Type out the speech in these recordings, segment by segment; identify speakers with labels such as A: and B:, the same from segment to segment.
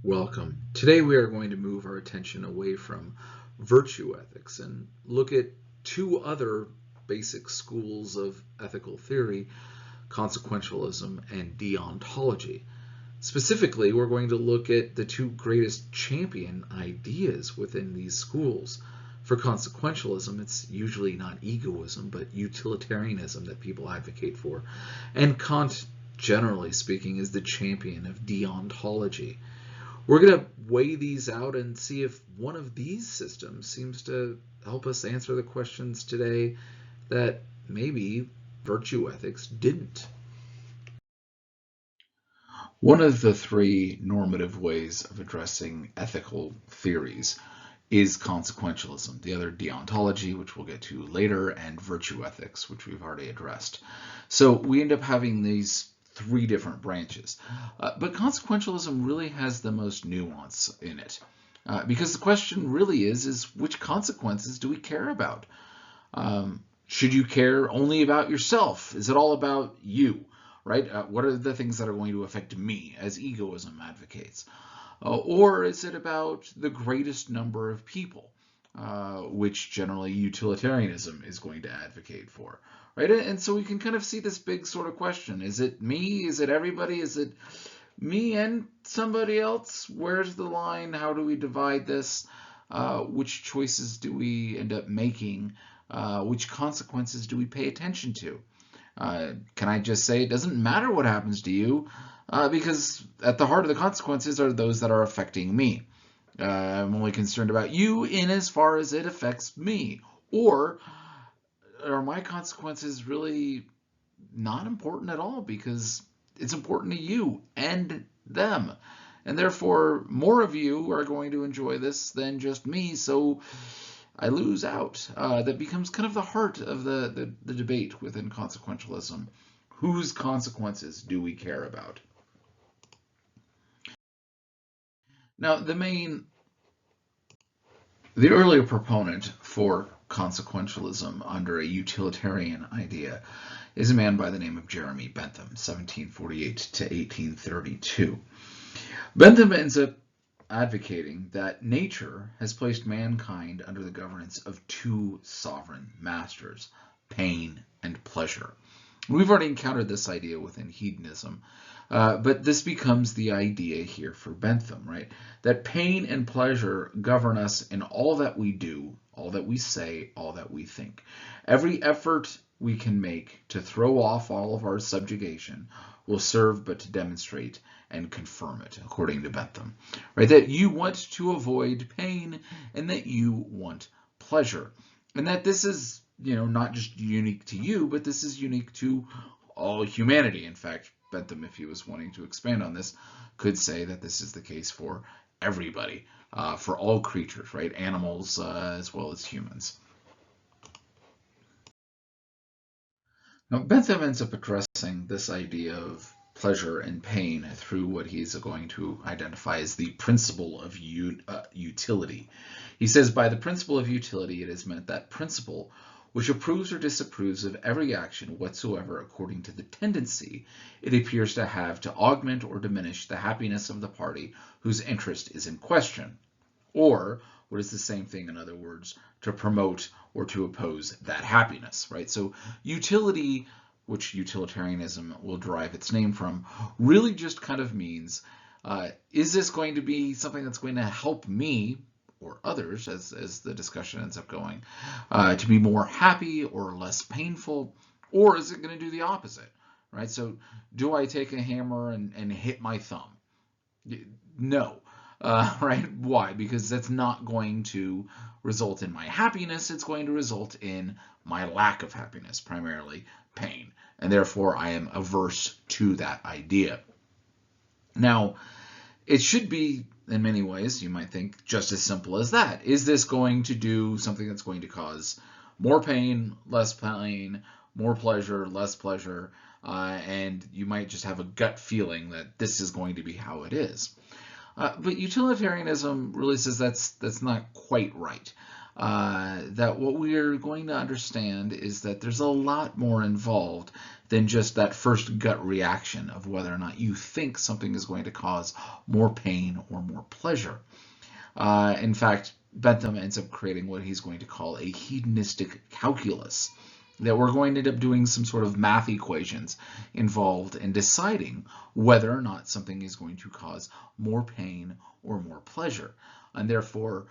A: Welcome. Today we are going to move our attention away from virtue ethics and look at two other basic schools of ethical theory, consequentialism and deontology. Specifically, we're going to look at the two greatest champion ideas within these schools. For consequentialism, it's usually not egoism, but utilitarianism that people advocate for. And Kant, generally speaking, is the champion of deontology. We're going to weigh these out and see if one of these systems seems to help us answer the questions today that maybe virtue ethics didn't. One of the three normative ways of addressing ethical theories is consequentialism, the other deontology, which we'll get to later, and virtue ethics, which we've already addressed. So we end up having these three different branches. But consequentialism really has the most nuance in it. Because the question really is which consequences do we care about? Should you care only about yourself? Is it all about you? Right? What are the things that are going to affect me, as egoism advocates? Or is it about the greatest number of people, which generally utilitarianism is going to advocate for? Right? And so we can kind of see this big sort of question. Is it me? Is it everybody? Is it me and somebody else? Where's the line? How do we divide this? Which choices do we end up making? Which consequences do we pay attention to? Can I just say it doesn't matter what happens to you, because at the heart of the consequences are those that are affecting me. I'm only concerned about you in as far as it affects me. Or are my consequences really not important at all because it's important to you and them? And therefore, more of you are going to enjoy this than just me, so I lose out. That becomes kind of the heart of the debate within consequentialism. Whose consequences do we care about? Now, the earlier proponent for consequentialism under a utilitarian idea is a man by the name of Jeremy Bentham, 1748 to 1832. Bentham ends up advocating that nature has placed mankind under the governance of two sovereign masters, pain and pleasure. We've already encountered this idea within hedonism, but this becomes the idea here for Bentham, right? That pain and pleasure govern us in all that we do, all that we say, all that we think. Every effort we can make to throw off all of our subjugation will serve but to demonstrate and confirm it, according to Bentham, right? That you want to avoid pain and that you want pleasure, and that this is, not just unique to you, but this is unique to all humanity. In fact, Bentham, if he was wanting to expand on this, could say that this is the case for everybody, for all creatures, right? Animals as well as humans. Now, Bentham ends up addressing this idea of pleasure and pain through what he's going to identify as the principle of utility. He says, by the principle of utility, it is meant that principle which approves or disapproves of every action whatsoever according to the tendency it appears to have to augment or diminish the happiness of the party whose interest is in question, or, what is the same thing, in other words, to promote or to oppose that happiness, right? So utility, which utilitarianism will derive its name from, really just kind of means, is this going to be something that's going to help me or others, as the discussion ends up going, to be more happy or less painful, or is it going to do the opposite, right? So do I take a hammer and hit my thumb? No. Right? Why? Because that's not going to result in my happiness. It's going to result in my lack of happiness, primarily pain. And therefore, I am averse to that idea. Now, it should be, in many ways, you might think, just as simple as that. Is this going to do something that's going to cause more pain, less pain, more pleasure, less pleasure, and you might just have a gut feeling that this is going to be how it is. But utilitarianism really says that's not quite right. That what we are going to understand is that there's a lot more involved than just that first gut reaction of whether or not you think something is going to cause more pain or more pleasure. In fact, Bentham ends up creating what he's going to call a hedonistic calculus, that we're going to end up doing some sort of math equations involved in deciding whether or not something is going to cause more pain or more pleasure, and therefore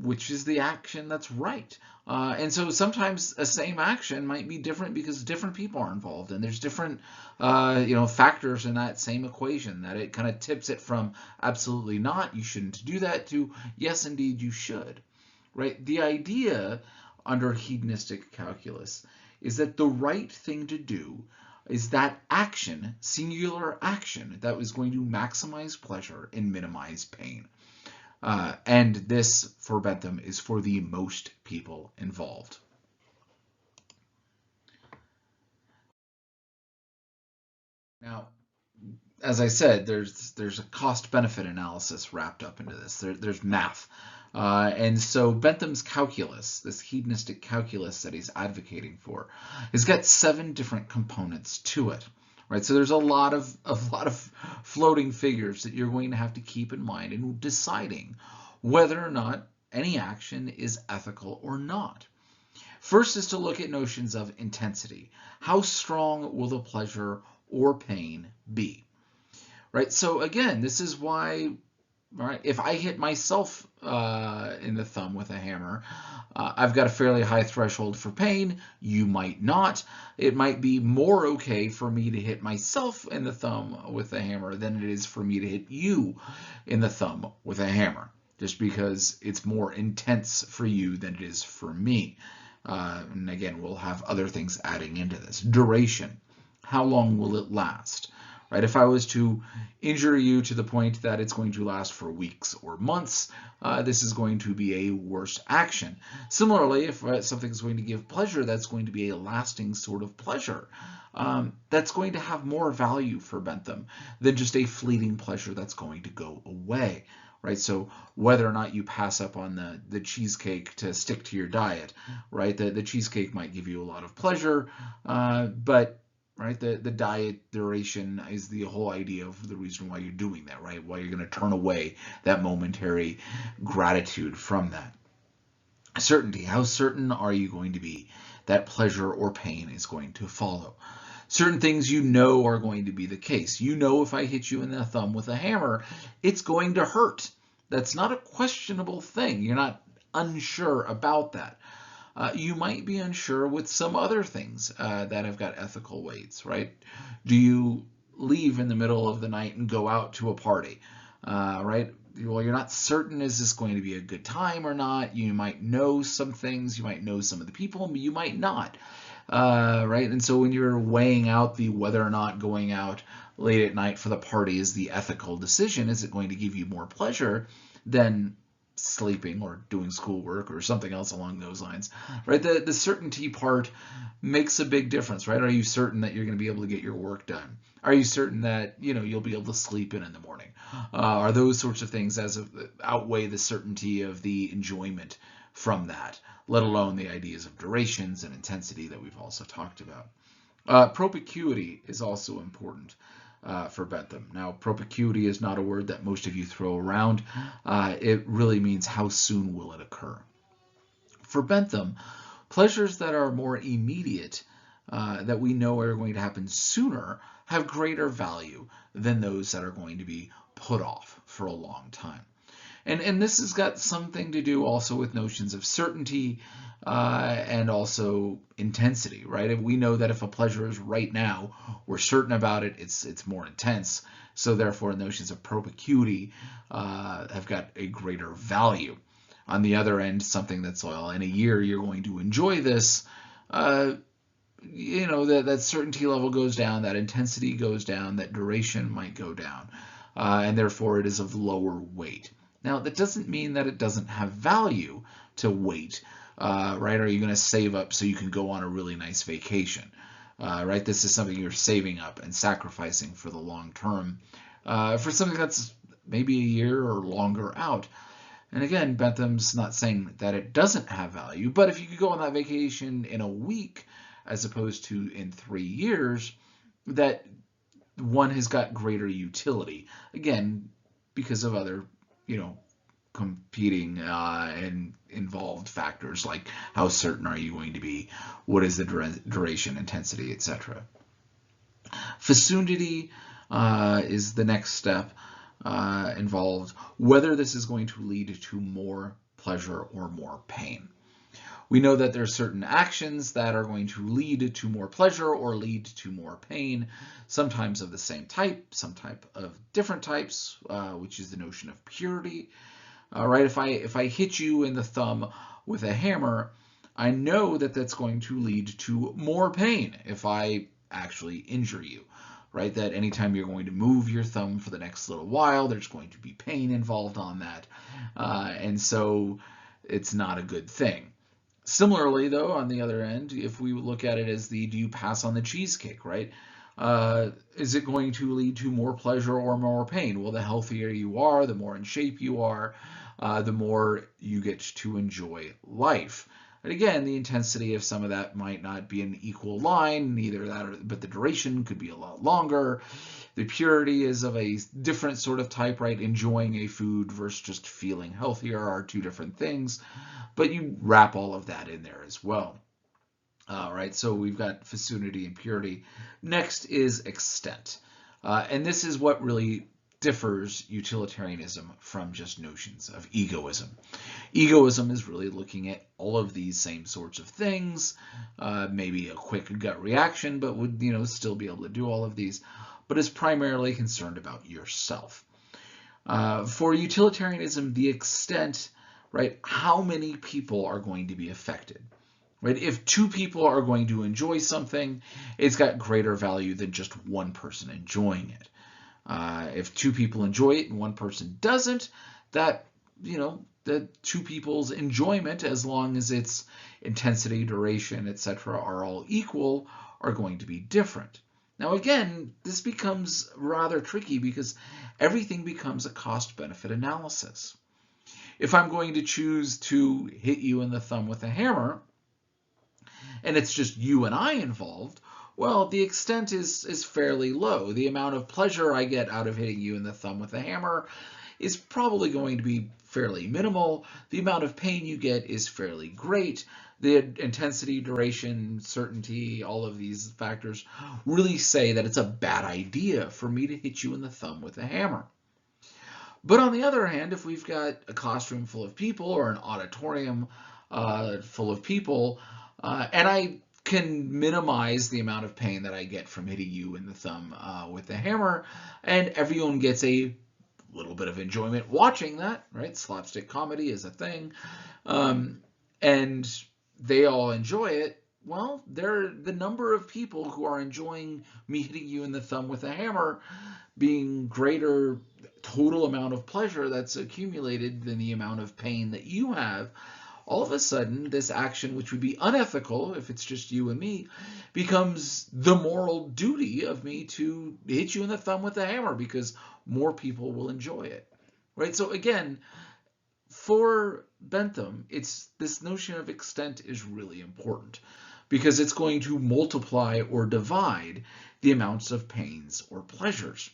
A: which is the action that's right. And so sometimes a same action might be different because different people are involved, and there's different factors in that same equation that it kind of tips it from absolutely not, you shouldn't do that, to yes, indeed, you should. Right? The idea under hedonistic calculus is that the right thing to do is that action, singular action, that is going to maximize pleasure and minimize pain. And this, for Bentham, is for the most people involved. Now, as I said, there's a cost-benefit analysis wrapped up into this. There's math. And so Bentham's calculus, this hedonistic calculus that he's advocating for, has got 7 different components to it. Right, so there's a lot of floating figures that you're going to have to keep in mind in deciding whether or not any action is ethical or not. First is to look at notions of intensity. How strong will the pleasure or pain be? Right, so again, this is why, right, if I hit myself in the thumb with a hammer, I've got a fairly high threshold for pain. You might not. It might be more okay for me to hit myself in the thumb with a hammer than it is for me to hit you in the thumb with a hammer, just because it's more intense for you than it is for me. And again, we'll have other things adding into this. Duration. How long will it last? Right? If I was to injure you to the point that it's going to last for weeks or months, this is going to be a worse action. Similarly, if something is going to give pleasure, that's going to be a lasting sort of pleasure. That's going to have more value for Bentham than just a fleeting pleasure that's going to go away. Right, so whether or not you pass up on the cheesecake to stick to your diet, right? The cheesecake might give you a lot of pleasure, but right, the diet duration is the whole idea of the reason why you're doing that, right? Why you're going to turn away that momentary gratitude from that. Certainty. How certain are you going to be that pleasure or pain is going to follow? Certain things you know are going to be the case. You know if I hit you in the thumb with a hammer, it's going to hurt. That's not a questionable thing. You're not unsure about that. You might be unsure with some other things that have got ethical weights, right? Do you leave in the middle of the night and go out to a party, right? Well, you're not certain, is this going to be a good time or not? You might know some things, you might know some of the people, but you might not. Right? And so when you're weighing out the whether or not going out late at night for the party is the ethical decision, is it going to give you more pleasure than sleeping or doing schoolwork or something else along those lines, right? The certainty part makes a big difference, right? Are you certain that you're going to be able to get your work done? Are you certain that you'll be able to sleep in the morning? Are those sorts of things outweigh the certainty of the enjoyment from that, let alone the ideas of durations and intensity that we've also talked about. Propinquity is also important for Bentham. Now, propinquity is not a word that most of you throw around. It really means how soon will it occur. For Bentham, pleasures that are more immediate, that we know are going to happen sooner, have greater value than those that are going to be put off for a long time. And this has got something to do also with notions of certainty and also intensity, right? And we know that if a pleasure is right now, we're certain about it, it's more intense. So therefore, notions of propinquity have got a greater value. On the other end, something that's, well, in a year you're going to enjoy this, that certainty level goes down, that intensity goes down, that duration might go down, and therefore it is of lower weight. Now, that doesn't mean that it doesn't have value to wait, right? Are you going to save up so you can go on a really nice vacation, right? This is something you're saving up and sacrificing for the long term, for something that's maybe a year or longer out. And again, Bentham's not saying that it doesn't have value, but if you could go on that vacation in a week as opposed to in 3 years, that one has got greater utility. Again, because of other, competing and involved factors like how certain are you going to be, what is the duration, intensity, etc. Fecundity is the next step involved, whether this is going to lead to more pleasure or more pain. We know that there are certain actions that are going to lead to more pleasure or lead to more pain, sometimes of the same type, some type of different types, which is the notion of purity. Right? If I hit you in the thumb with a hammer, I know that that's going to lead to more pain if I actually injure you. Right? That anytime you're going to move your thumb for the next little while, there's going to be pain involved on that. And so it's not a good thing. Similarly, though, on the other end, if we look at it as do you pass on the cheesecake, right? Is it going to lead to more pleasure or more pain? Well, the healthier you are, the more in shape you are, the more you get to enjoy life. And again, the intensity of some of that might not be an equal line, neither that, but the duration could be a lot longer. The purity is of a different sort of type, right? Enjoying a food versus just feeling healthier are two different things, but you wrap all of that in there as well. Right, so we've got fecundity and purity. Next is extent. And this is what really differs utilitarianism from just notions of egoism. Egoism is really looking at all of these same sorts of things, maybe a quick gut reaction, but would still be able to do all of these, but is primarily concerned about yourself. For utilitarianism, the extent, right, how many people are going to be affected. Right? If 2 people are going to enjoy something, it's got greater value than just one person enjoying it. If 2 people enjoy it and one person doesn't, that, the 2 people's enjoyment, as long as its intensity, duration, etc., are all equal, are going to be different. Now, again, this becomes rather tricky because everything becomes a cost-benefit analysis. If I'm going to choose to hit you in the thumb with a hammer, and it's just you and I involved, well, the extent is fairly low. The amount of pleasure I get out of hitting you in the thumb with a hammer is probably going to be fairly minimal. The amount of pain you get is fairly great. The intensity, duration, certainty, all of these factors really say that it's a bad idea for me to hit you in the thumb with a hammer. But on the other hand, if we've got a classroom full of people or an auditorium full of people, and I can minimize the amount of pain that I get from hitting you in the thumb with the hammer, and everyone gets a little bit of enjoyment watching that, right? Slapstick comedy is a thing, and they all enjoy it. Well, the number of people who are enjoying me hitting you in the thumb with a hammer being greater total amount of pleasure that's accumulated than the amount of pain that you have, all of a sudden, this action, which would be unethical if it's just you and me, becomes the moral duty of me to hit you in the thumb with a hammer because more people will enjoy it. Right? So again, for Bentham, it's this notion of extent is really important because it's going to multiply or divide the amounts of pains or pleasures.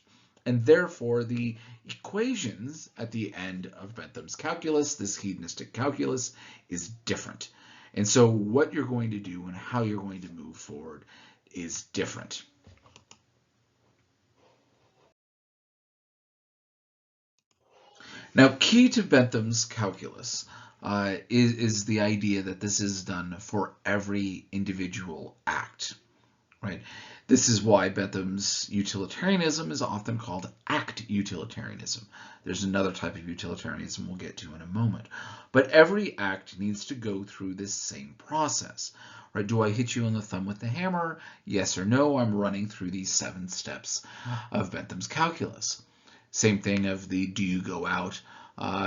A: And therefore, the equations at the end of Bentham's calculus, this hedonistic calculus, is different. And so what you're going to do and how you're going to move forward is different. Now, key to Bentham's calculus is the idea that this is done for every individual act. Right? This is why Bentham's utilitarianism is often called act utilitarianism. There's another type of utilitarianism we'll get to in a moment. But every act needs to go through this same process. Right? Do I hit you on the thumb with the hammer? Yes or no? I'm running through these 7 steps of Bentham's calculus. Same thing of do you go out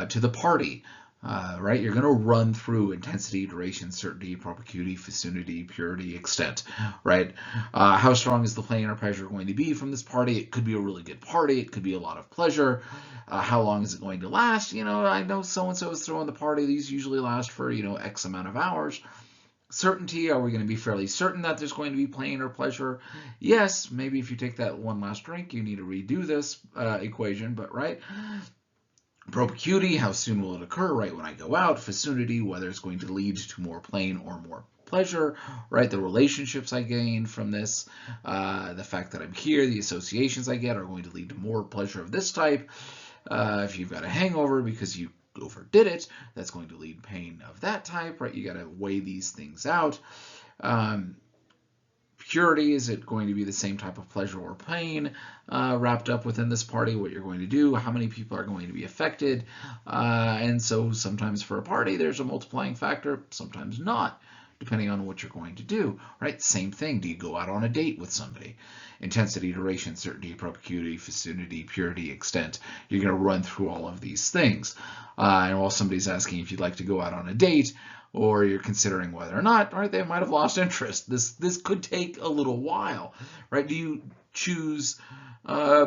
A: to the party? Right? You're going to run through intensity, duration, certainty, propinquity, fecundity, purity, extent, right? How strong is the pain or pleasure going to be from this party? It could be a really good party. It could be a lot of pleasure. How long is it going to last? I know so-and-so is throwing the party. These usually last for, X amount of hours. Certainty, are we going to be fairly certain that there's going to be pain or pleasure? Yes, maybe if you take that one last drink, you need to redo this equation, but right? Propinquity, how soon will it occur? Right when I go out. Vicinity, whether it's going to lead to more pain or more pleasure, right? The relationships I gain from this, the fact that I'm here, the associations I get are going to lead to more pleasure of this type. If you've got a hangover because you overdid it, that's going to lead pain of that type, right? You got to weigh these things out. Purity, is it going to be the same type of pleasure or pain wrapped up within this party, what you're going to do, how many people are going to be affected, and so sometimes for a party there's a multiplying factor, sometimes not, depending on what you're going to do, right? Same thing, do you go out on a date with somebody? Intensity, duration, certainty, propinquity, vicinity, purity, extent. You're going to run through all of these things. And while somebody's asking if you'd like to go out on a date, or you're considering whether or not, right, they might have lost interest. This could take a little while, right? Do you choose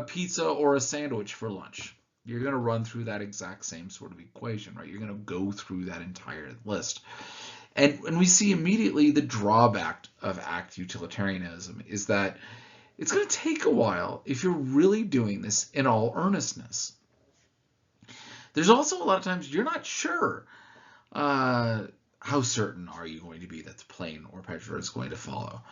A: pizza or a sandwich for lunch? You're going to run through that exact same sort of equation, right? You're going to go through that entire list. And we see immediately the drawback of act utilitarianism is that it's going to take a while if you're really doing this in all earnestness. There's also a lot of times you're not sure. How certain are you going to be that the pain or pleasure is going to follow?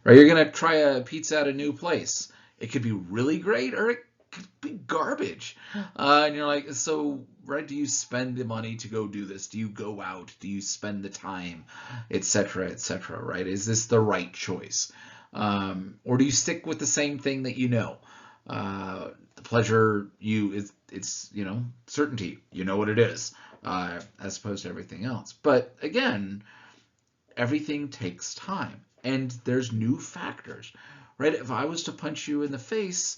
A: Right? You're going to try a pizza at a new place. It could be really great or it could be garbage. And you're like, so, right, do you spend the money to go do this? Do you go out? Do you spend the time, etc., etc., right? Is this the right choice? Or do you stick with the same thing that you know? The pleasure, it's certainty. You know what it is. As opposed to everything else. But again, everything takes time, and there's new factors, right? If I was to punch you in the face,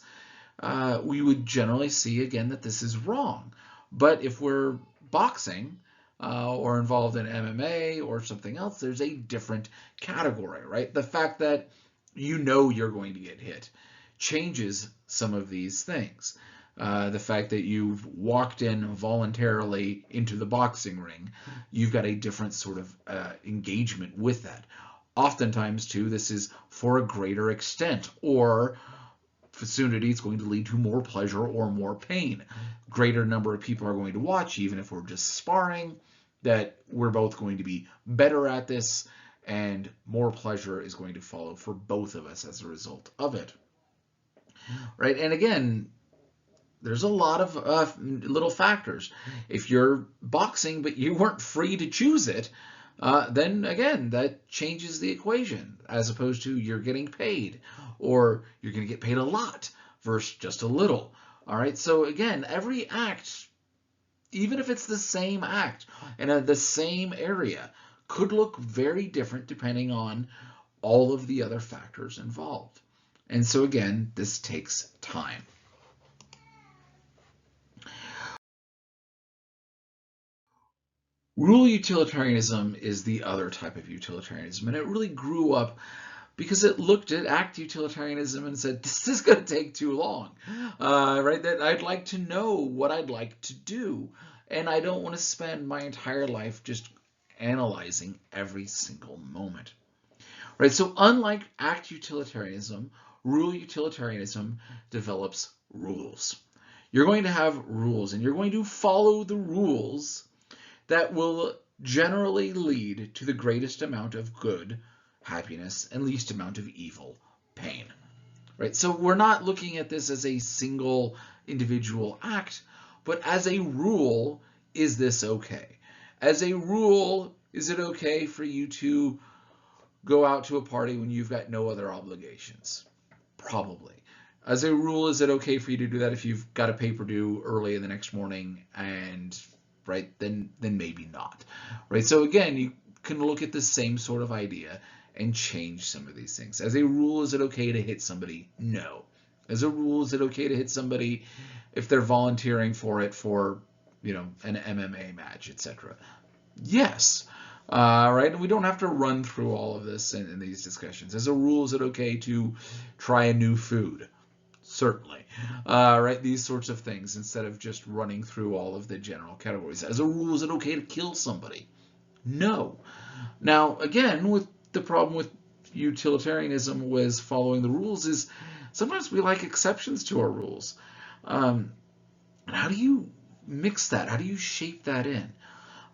A: we would generally see again that this is wrong. But if we're boxing or involved in MMA or something else, there's a different category, right? The fact that you know you're going to get hit changes some of these things. The fact that you've walked in voluntarily into the boxing ring, you've got a different sort of engagement with that. Oftentimes, too, this is for a greater extent, or vicinity is going to lead to more pleasure or more pain. Greater number of people are going to watch, even if we're just sparring, that we're both going to be better at this, and more pleasure is going to follow for both of us as a result of it. Right? And again, there's a lot of little factors. If you're boxing but you weren't free to choose it, then again, that changes the equation, as opposed to you're getting paid, or you're going to get paid a lot versus just a little. All right, so again, every act, even if it's the same act in the same area, could look very different depending on all of the other factors involved. And so again, this takes time. Rule utilitarianism is the other type of utilitarianism, and it really grew up because it looked at act utilitarianism and said, this is going to take too long, right? That I'd like to know what I'd like to do, and I don't want to spend my entire life just analyzing every single moment, right? So unlike act utilitarianism, rule utilitarianism develops rules. You're going to have rules, and you're going to follow the rules that will generally lead to the greatest amount of good, happiness, and least amount of evil, pain. Right? So we're not looking at this as a single individual act, but as a rule, is this okay? As a rule, is it okay for you to go out to a party when you've got no other obligations? Probably. As a rule, is it okay for you to do that if you've got a paper due early in the next morning and right, then maybe not, right? So again, you can look at the same sort of idea and change some of these things. As a rule, is it okay to hit somebody? No. As a rule, is it okay to hit somebody if they're volunteering for it for, an MMA match, etc.? Yes. Right? We don't have to run through all of this in these discussions. As a rule, is it okay to try a new food? Certainly, right? These sorts of things, instead of just running through all of the general categories. As a rule, is it okay to kill somebody? No. Now, again, with the problem with utilitarianism was following the rules is sometimes we like exceptions to our rules. Um, and how do you mix that? How do you shape that in?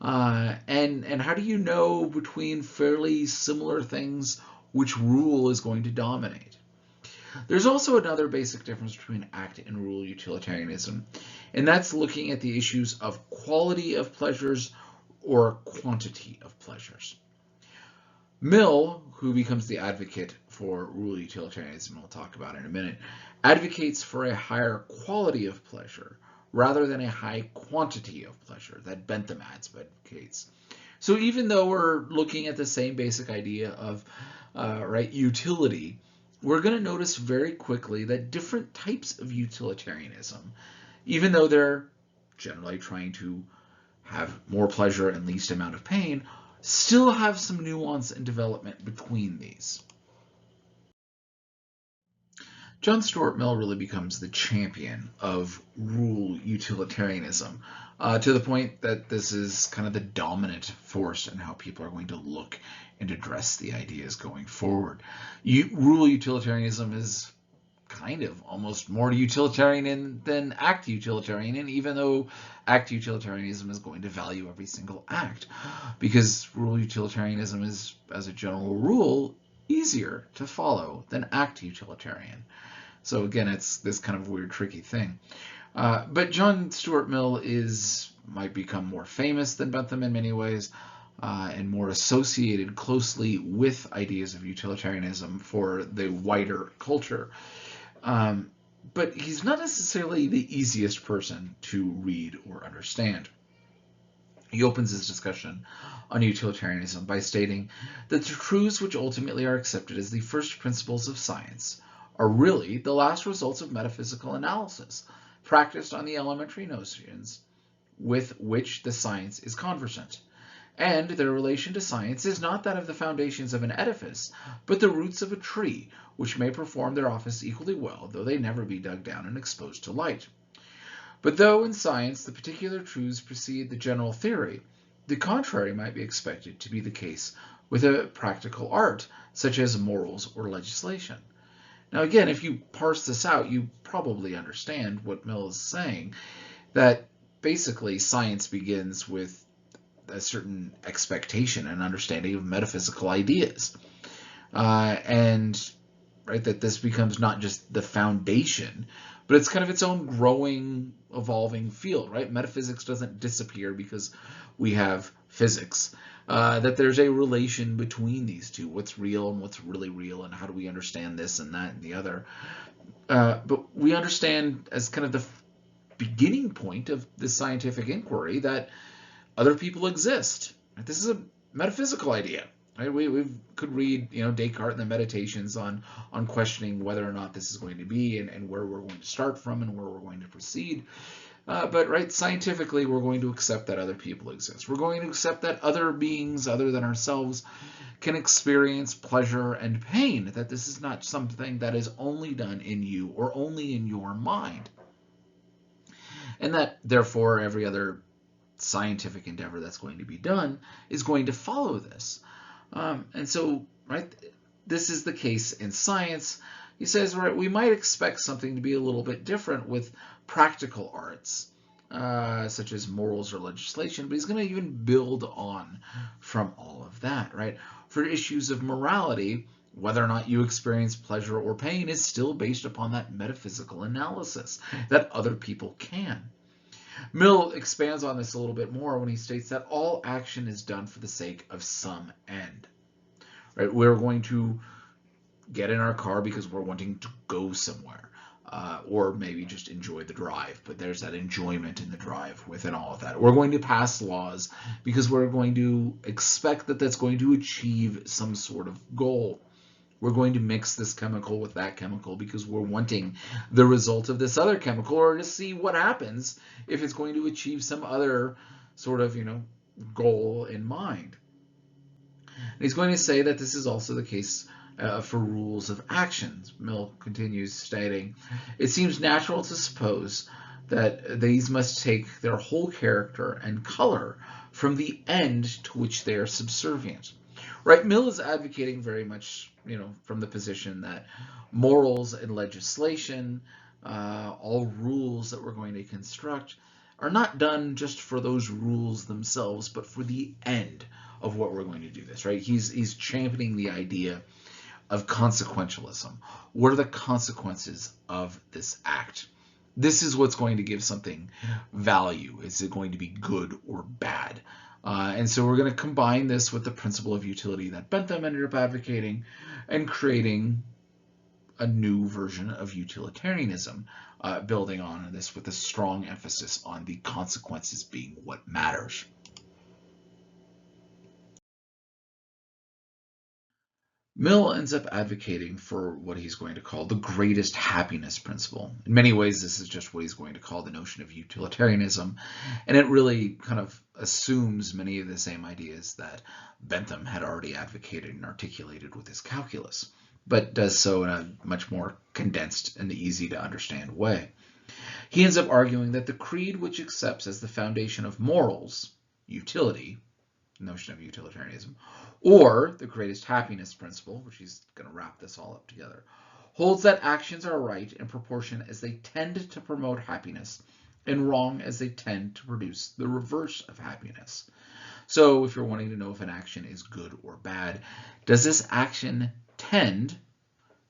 A: And how do you know between fairly similar things which rule is going to dominate? There's also another basic difference between act and rule utilitarianism, and that's looking at the issues of quality of pleasures or quantity of pleasures. Mill, who becomes the advocate for rule utilitarianism, we'll talk about in a minute, advocates for a higher quality of pleasure rather than a high quantity of pleasure that Bentham advocates. So even though we're looking at the same basic idea of utility, we're going to notice very quickly that different types of utilitarianism, even though they're generally trying to have more pleasure and least amount of pain, still have some nuance and development between these. John Stuart Mill really becomes the champion of rule utilitarianism, to the point that this is kind of the dominant force in how people are going to look and address the ideas going forward. Rule utilitarianism is kind of almost more utilitarian than act utilitarian, even though act utilitarianism is going to value every single act, because rule utilitarianism is, as a general rule, easier to follow than act utilitarian. So again, it's this kind of weird, tricky thing. But John Stuart Mill might become more famous than Bentham in many ways, and more associated closely with ideas of utilitarianism for the wider culture. But he's not necessarily the easiest person to read or understand. He opens his discussion on utilitarianism by stating that the truths which ultimately are accepted as the first principles of science are really the last results of metaphysical analysis, practiced on the elementary notions with which the science is conversant. And their relation to science is not that of the foundations of an edifice, but the roots of a tree, which may perform their office equally well, though they never be dug down and exposed to light. But though in science the particular truths precede the general theory, the contrary might be expected to be the case with a practical art, such as morals or legislation. Now again, if you parse this out, you probably understand what Mill is saying, that basically science begins with a certain expectation and understanding of metaphysical ideas. And that this becomes not just the foundation, but it's kind of its own growing, evolving field, right? Metaphysics doesn't disappear because we have physics. That there's a relation between these two, what's real and what's really real, and how do we understand this and that and the other. But we understand as kind of the beginning point of the scientific inquiry that other people exist. This is a metaphysical idea. Right? We could read, Descartes and the Meditations on questioning whether or not this is going to be, and where we're going to start from and where we're going to proceed. But scientifically, we're going to accept that other people exist. We're going to accept that other beings other than ourselves can experience pleasure and pain, that this is not something that is only done in you or only in your mind. And that, therefore, every other scientific endeavor that's going to be done is going to follow this. And so, this is the case in science. He says, we might expect something to be a little bit different with practical arts, such as morals or legislation, but he's going to even build on from all of that, right? For issues of morality, whether or not you experience pleasure or pain is still based upon that metaphysical analysis that other people can. Mill expands on this a little bit more when he states that all action is done for the sake of some end. Right? We're going to get in our car because we're wanting to go somewhere, or maybe just enjoy the drive, but there's that enjoyment in the drive within all of that. We're going to pass laws because we're going to expect that that's going to achieve some sort of goal. We're going to mix this chemical with that chemical because we're wanting the result of this other chemical, or to see what happens if it's going to achieve some other sort of, goal in mind. And he's going to say that this is also the case for rules of actions. Mill continues stating, it seems natural to suppose that these must take their whole character and color from the end to which they are subservient. Right? Mill is advocating very much, from the position that morals and legislation, all rules that we're going to construct, are not done just for those rules themselves, but for the end of what we're going to do this, right? He's championing the idea of consequentialism. What are the consequences of this act? This is what's going to give something value. Is it going to be good or bad? And so we're going to combine this with the principle of utility that Bentham ended up advocating and creating a new version of utilitarianism, building on this with a strong emphasis on the consequences being what matters. Mill ends up advocating for what he's going to call the greatest happiness principle. In many ways, this is just what he's going to call the notion of utilitarianism, and it really kind of assumes many of the same ideas that Bentham had already advocated and articulated with his calculus, but does so in a much more condensed and easy to understand way. He ends up arguing that the creed which accepts as the foundation of morals, utility, notion of utilitarianism, or the greatest happiness principle, which he's going to wrap this all up together, holds that actions are right in proportion as they tend to promote happiness and wrong as they tend to produce the reverse of happiness. So if you're wanting to know if an action is good or bad, does this action tend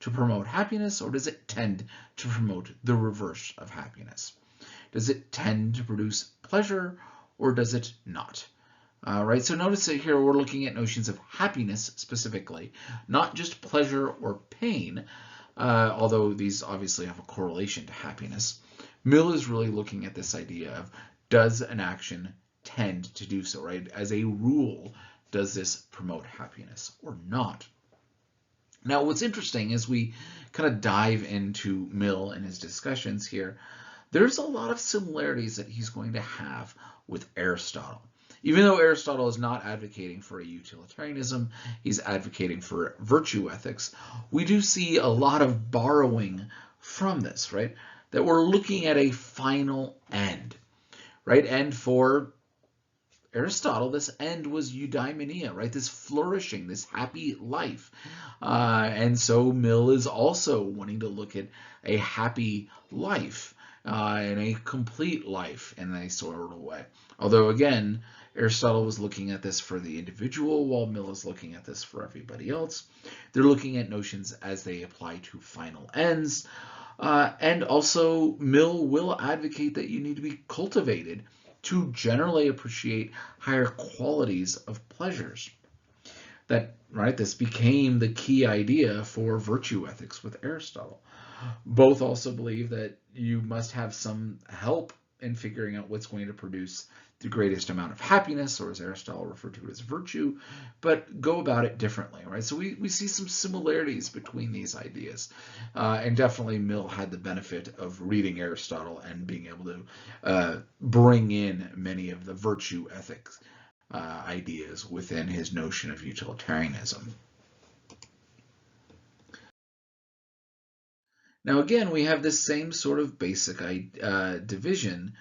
A: to promote happiness, or does it tend to promote the reverse of happiness? Does it tend to produce pleasure, or does it not? Right, so notice that here we're looking at notions of happiness specifically, not just pleasure or pain, although these obviously have a correlation to happiness. Mill is really looking at this idea of, does an action tend to do so, right? As a rule, does this promote happiness or not? Now, what's interesting as we kind of dive into Mill and his discussions here, there's a lot of similarities that he's going to have with Aristotle. Even though Aristotle is not advocating for a utilitarianism, he's advocating for virtue ethics, we do see a lot of borrowing from this, right? That we're looking at a final end, right? And for Aristotle, this end was eudaimonia, right? This flourishing, this happy life. And so Mill is also wanting to look at a happy life and a complete life in a sort of way. Although, again, Aristotle was looking at this for the individual, while Mill is looking at this for everybody else. They're looking at notions as they apply to final ends. And also, Mill will advocate that you need to be cultivated to generally appreciate higher qualities of pleasures. That, right, this became the key idea for virtue ethics with Aristotle. Both also believe that you must have some help in figuring out what's going to produce the greatest amount of happiness, or as Aristotle referred to it as virtue, but go about it differently, right? So we see some similarities between these ideas. And definitely Mill had the benefit of reading Aristotle and being able to bring in many of the virtue ethics ideas within his notion of utilitarianism. Now again, we have this same sort of basic division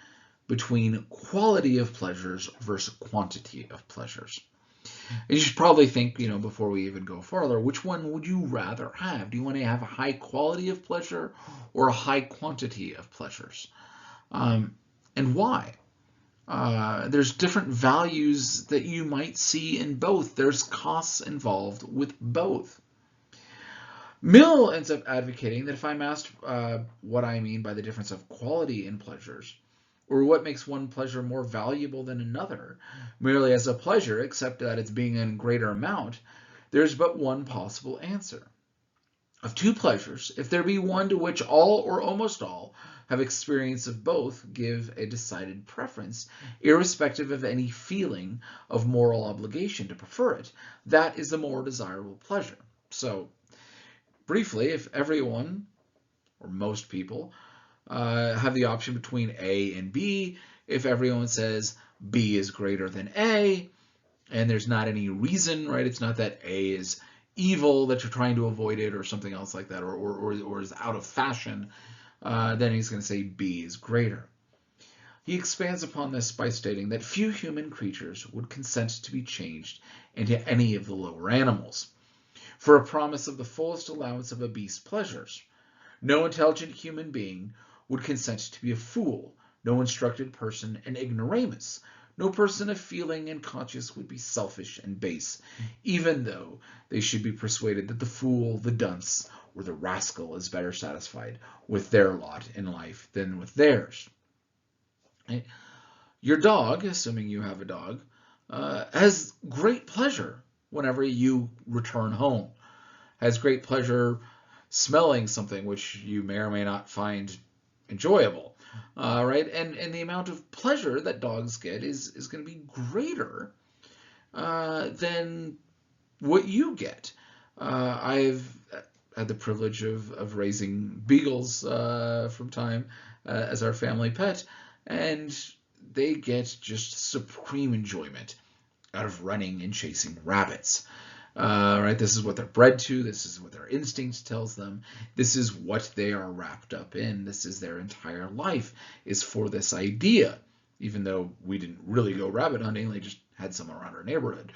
A: between quality of pleasures versus quantity of pleasures. And you should probably think, before we even go further, which one would you rather have? Do you want to have a high quality of pleasure or a high quantity of pleasures? And why? There's different values that you might see in both. There's costs involved with both. Mill ends up advocating that if I'm asked what I mean by the difference of quality in pleasures, or what makes one pleasure more valuable than another, merely as a pleasure, except that it's being in greater amount, there's but one possible answer. Of two pleasures, if there be one to which all or almost all have experience of both, give a decided preference, irrespective of any feeling of moral obligation to prefer it, that is the more desirable pleasure. So, briefly, if everyone, or most people, have the option between A and B, if everyone says B is greater than A, and there's not any reason, right? It's not that A is evil, that you're trying to avoid it, or something else like that, or is out of fashion, then he's going to say B is greater. He expands upon this by stating that few human creatures would consent to be changed into any of the lower animals, for a promise of the fullest allowance of a beast's pleasures. No intelligent human being would consent to be a fool, no instructed person an ignoramus. No person of feeling and conscience would be selfish and base, even though they should be persuaded that the fool, the dunce, or the rascal is better satisfied with their lot in life than with theirs. Your dog, assuming you have a dog, has great pleasure whenever you return home, has great pleasure smelling something which you may or may not find enjoyable, right? And the amount of pleasure that dogs get is going to be greater than what you get. I've had the privilege of raising beagles from time as our family pet, and they get just supreme enjoyment out of running and chasing rabbits. Right? This is what they're bred to. This is what their instinct tells them. This is what they are wrapped up in. This is their entire life is for this idea. Even though we didn't really go rabbit hunting, they just had some around our neighborhood.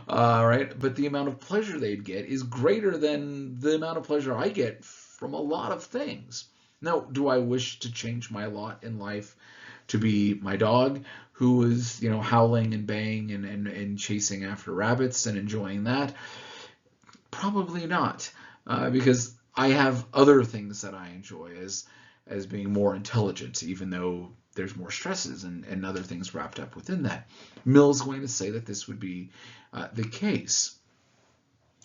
A: Right? But the amount of pleasure they'd get is greater than the amount of pleasure I get from a lot of things. Now, do I wish to change my lot in life to be my dog, who is, howling and baying and chasing after rabbits and enjoying that? Probably not, because I have other things that I enjoy as being more intelligent, even though there's more stresses and other things wrapped up within that. Mill's going to say that this would be the case.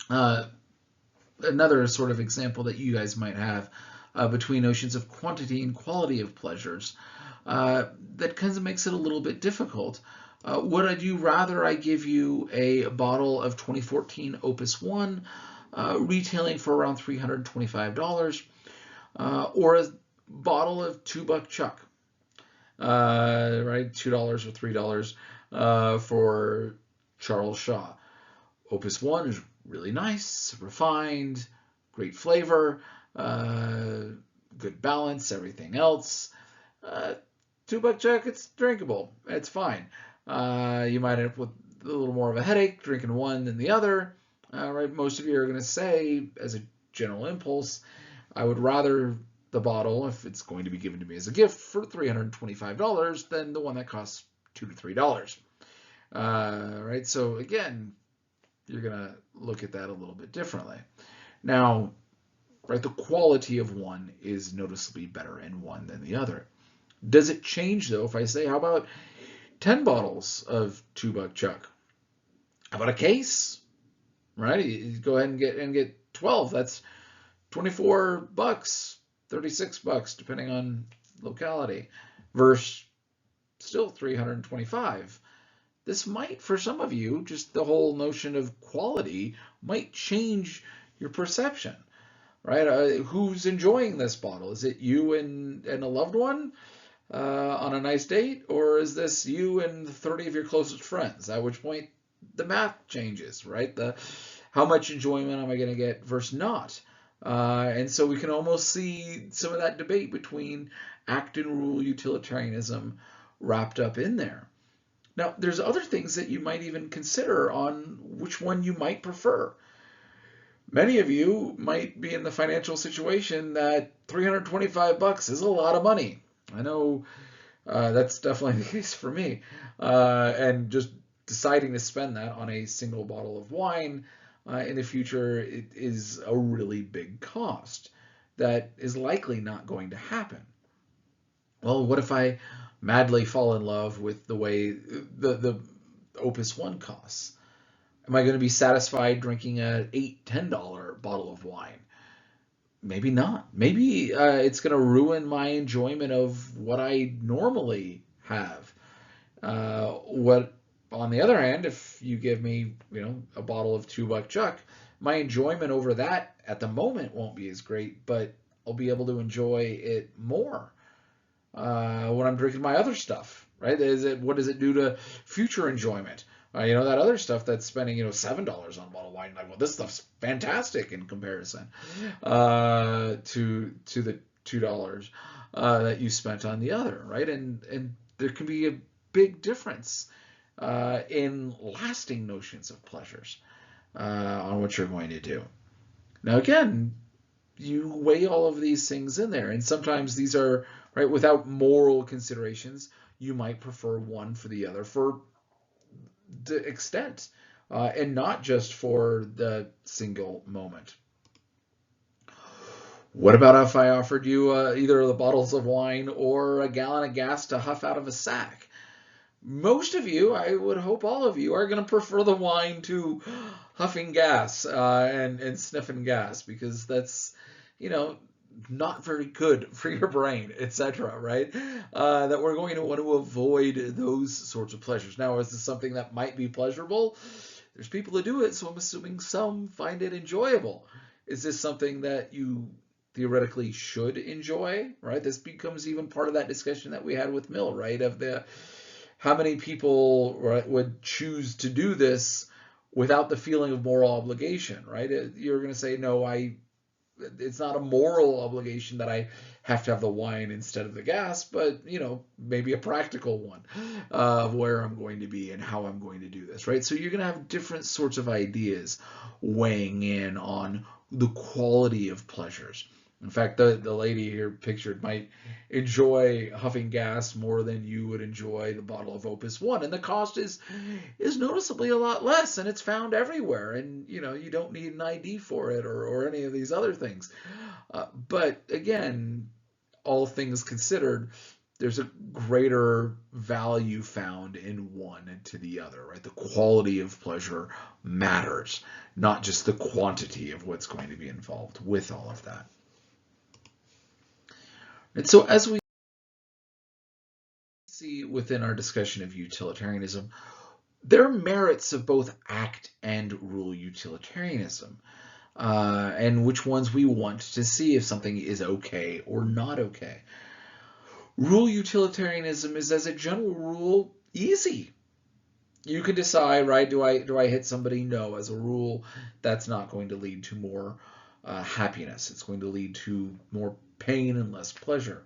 A: Another sort of example that you guys might have between notions of quantity and quality of pleasures that kind of makes it a little bit difficult. Would you rather I give you a bottle of 2014 Opus 1 retailing for around $325 or a bottle of $2 Chuck, right? $2 or $3 for Charles Shaw. Opus 1 is really nice, refined, great flavor, good balance, everything else. $2 Chuck, it's drinkable. It's fine. You might end up with a little more of a headache drinking one than the other. Right? Most of you are going to say, as a general impulse, I would rather the bottle, if it's going to be given to me as a gift, for $325 than the one that costs $2 to $3. Right? So again, you're going to look at that a little bit differently. Now, right, the quality of one is noticeably better in one than the other. Does it change, though, if I say, how about 10 bottles of $2 Chuck? How about a case? Right? You go ahead and get 12. That's $24, $36, depending on locality, versus still $325. This might, for some of you, just the whole notion of quality might change your perception. Right? Who's enjoying this bottle? Is it you and a loved one on a nice date, or is this you and 30 of your closest friends? At which point the math changes, right? How much enjoyment am I going to get versus not? And so we can almost see some of that debate between act and rule utilitarianism wrapped up in there. Now, there's other things that you might even consider on which one you might prefer. Many of you might be in the financial situation that $325 is a lot of money. I know that's definitely the case for me. And just deciding to spend that on a single bottle of wine in the future, it is a really big cost that is likely not going to happen. Well, what if I madly fall in love with the way the Opus 1 costs? Am I going to be satisfied drinking an $8, $10 bottle of wine? Maybe not. Maybe it's going to ruin my enjoyment of what I normally have. What, on the other hand, if you give me, a bottle of $2 Chuck, my enjoyment over that at the moment won't be as great, but I'll be able to enjoy it more when I'm drinking my other stuff. Right? What does it do to future enjoyment? That other stuff that's spending, $7 on a bottle of wine. Like, well, this stuff's fantastic in comparison to the $2 that you spent on the other, right? And there can be a big difference in lasting notions of pleasures on what you're going to do. Now, again, you weigh all of these things in there, and sometimes these are, right, without moral considerations, you might prefer one for the other for the extent, and not just for the single moment. What about if I offered you either the bottles of wine or a gallon of gas to huff out of a sack? Most of you, I would hope all of you, are going to prefer the wine to huffing gas and sniffing gas, because that's, not very good for your brain, etc., right? That we're going to want to avoid those sorts of pleasures. Now, is this something that might be pleasurable? There's people that do it, so I'm assuming some find it enjoyable. Is this something that you theoretically should enjoy, right? This becomes even part of that discussion that we had with Mill, right? Of the how many people, right, would choose to do this without the feeling of moral obligation, right? You're going to say, no, it's not a moral obligation that I have to have the wine instead of the gas, but, maybe a practical one of where I'm going to be and how I'm going to do this, right? So you're going to have different sorts of ideas weighing in on the quality of pleasures. In fact, the lady here pictured might enjoy huffing gas more than you would enjoy the bottle of Opus One, and the cost is noticeably a lot less, and it's found everywhere, and you don't need an ID for it or any of these other things. But again, all things considered, there's a greater value found in one to the other, right? The quality of pleasure matters, not just the quantity of what's going to be involved with all of that. And so as we see within our discussion of utilitarianism, there are merits of both act and rule utilitarianism, and which ones we want to see if something is okay or not okay. Rule utilitarianism is, as a general rule, easy. You can decide, right, do I hit somebody? No. As a rule, that's not going to lead to more happiness. It's going to lead to more pain and less pleasure.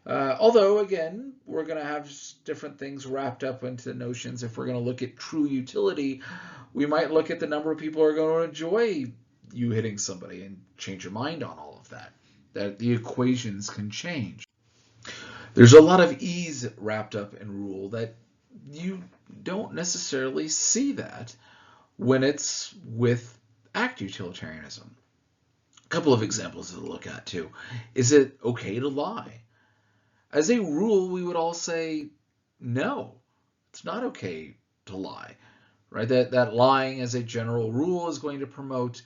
A: Although, again, we're going to have different things wrapped up into notions. If we're going to look at true utility, we might look at the number of people who are going to enjoy you hitting somebody and change your mind on all of that. That the equations can change. There's a lot of ease wrapped up in rule that you don't necessarily see that when it's with act utilitarianism. A couple of examples to look at too. Is it okay to lie? As a rule, we would all say, no, it's not okay to lie, right? That lying as a general rule is going to promote